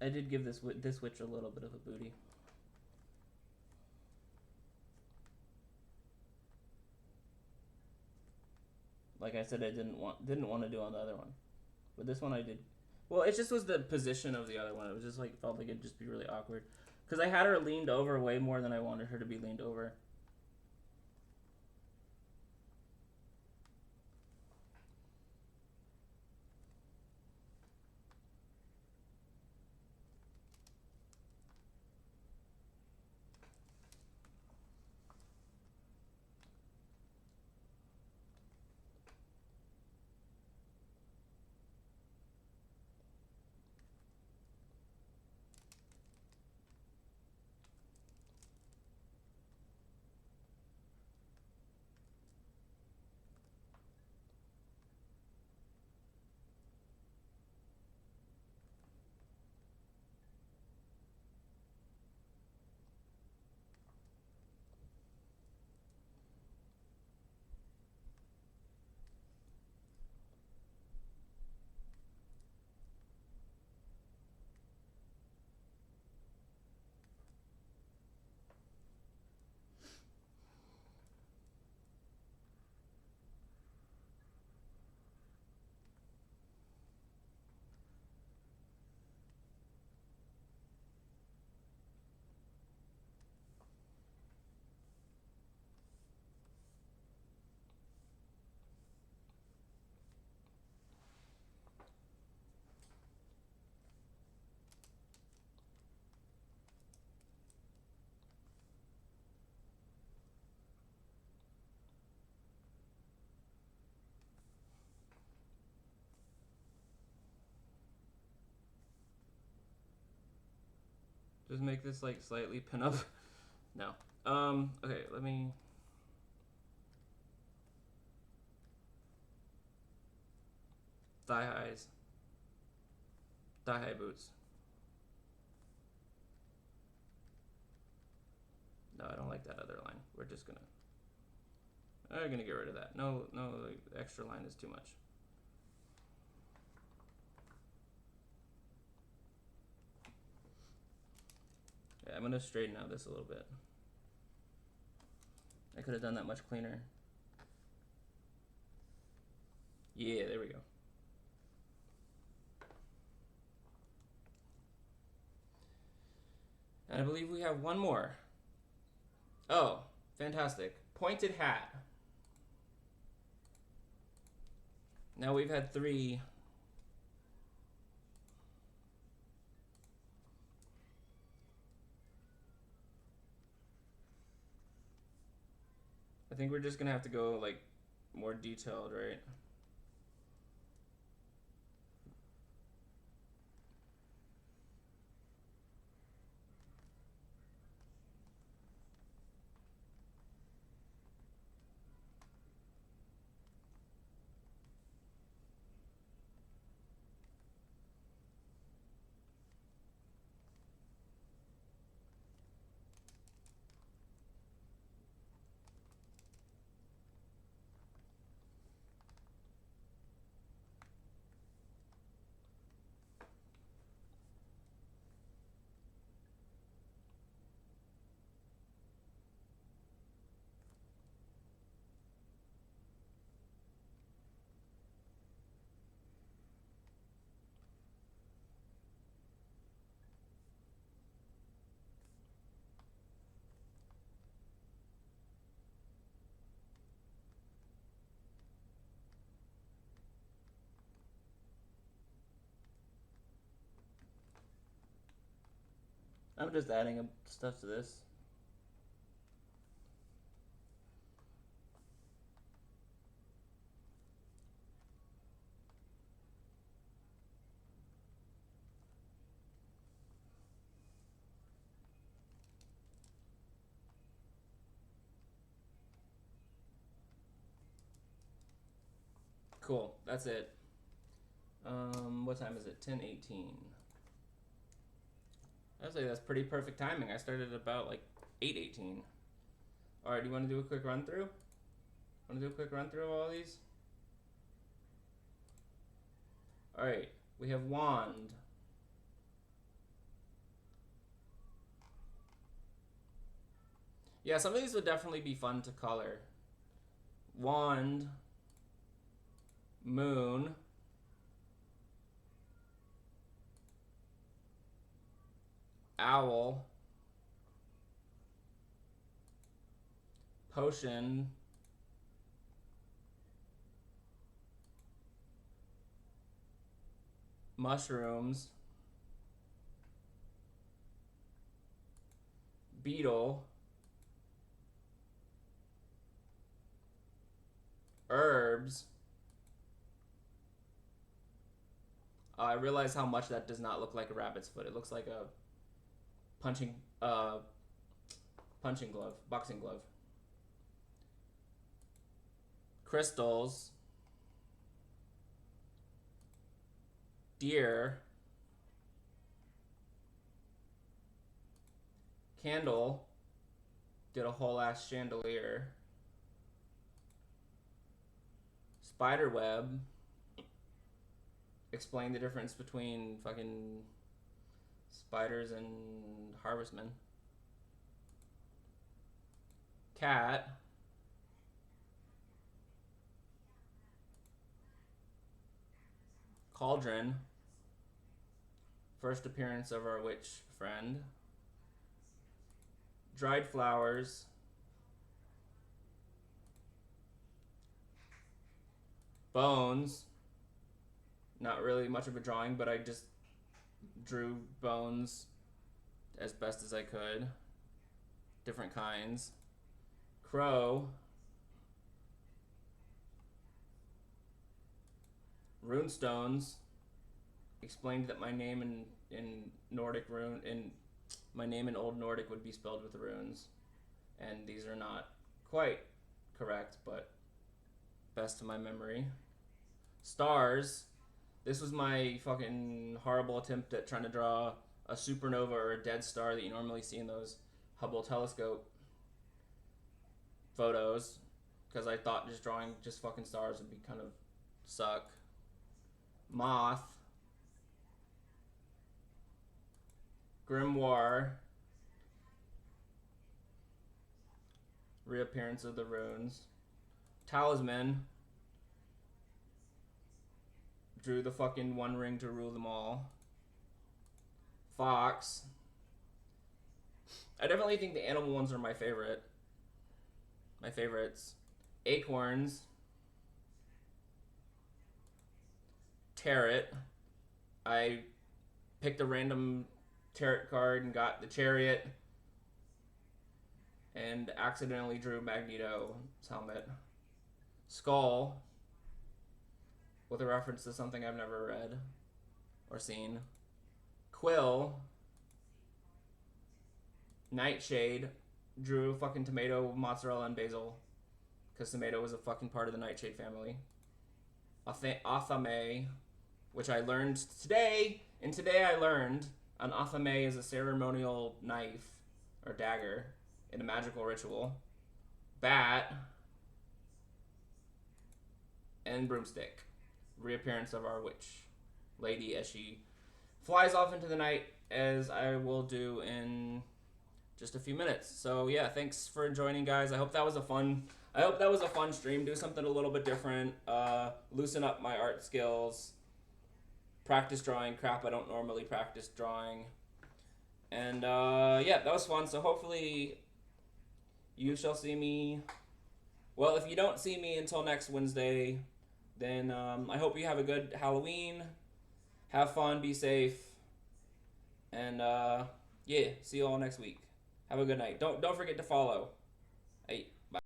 [SPEAKER 1] I did give this witch a little bit of a booty. Like I said, I didn't want to do on the other one, but this one I did. Well, it just was the position of the other one. It was just like felt like it'd just be really awkward, because I had her leaned over way more than I wanted her to be leaned over. Just make this like slightly pin up. No. Okay, let me. Thigh highs. Thigh high boots. No, I don't like that other line. We're just gonna. I'm gonna get rid of that. No, the extra line is too much. Yeah, I'm gonna straighten out this a little bit. I could have done that much cleaner. Yeah, there we go. And I believe we have one more. Oh, fantastic. Pointed hat. Now we've had 3. I think we're just gonna have to go like more detailed, right? I'm just adding stuff to this. Cool, that's it. What time is it? 10:18. I was like, that's pretty perfect timing. I started at about like 8:18. All right, do you want to do a quick run through? Want to do a quick run through of all these? All right, we have wand. Yeah, some of these would definitely be fun to color. Wand, moon, owl, potion, mushrooms, beetle, herbs. I realize how much that does not look like a rabbit's foot. It looks like a punching glove, boxing glove. Crystals, deer, candle, did a whole ass chandelier, spider web, explain the difference between fucking spiders and harvestmen, cat, cauldron, first appearance of our witch friend, dried flowers, bones, not really much of a drawing, but I just drew bones as best as I could, different kinds, crow, runestones, explained that my name in Nordic rune in my name in Old Nordic would be spelled with runes, and these are not quite correct, but best to my memory. Stars. This was my fucking horrible attempt at trying to draw a supernova or a dead star that you normally see in those Hubble telescope photos, because I thought just drawing just fucking stars would be kind of suck. Moth, grimoire, reappearance of the runes, talisman, drew the fucking one ring to rule them all, fox. I definitely think the animal ones are my favorites. Acorns, tarot. I picked a random tarot card and got the chariot and accidentally drew Magneto's helmet. Skull, with a reference to something I've never read or seen. Quill, nightshade, drew a fucking tomato, mozzarella, and basil, because tomato was a fucking part of the nightshade family. Athame, which I learned today, and today I learned an athame is a ceremonial knife or dagger in a magical ritual. Bat, and broomstick, reappearance of our witch lady as she flies off into the night, as I will do in just a few minutes. So yeah, thanks for joining, guys. I hope that was a fun stream. Do something a little bit different, loosen up my art skills, practice drawing crap I don't normally practice drawing, and yeah, that was fun. So hopefully you shall see me. Well, if you don't see me until next Wednesday, then I hope you have a good Halloween. Have fun, be safe, and Yeah, see you all next week. Have a good night. Don't forget to follow.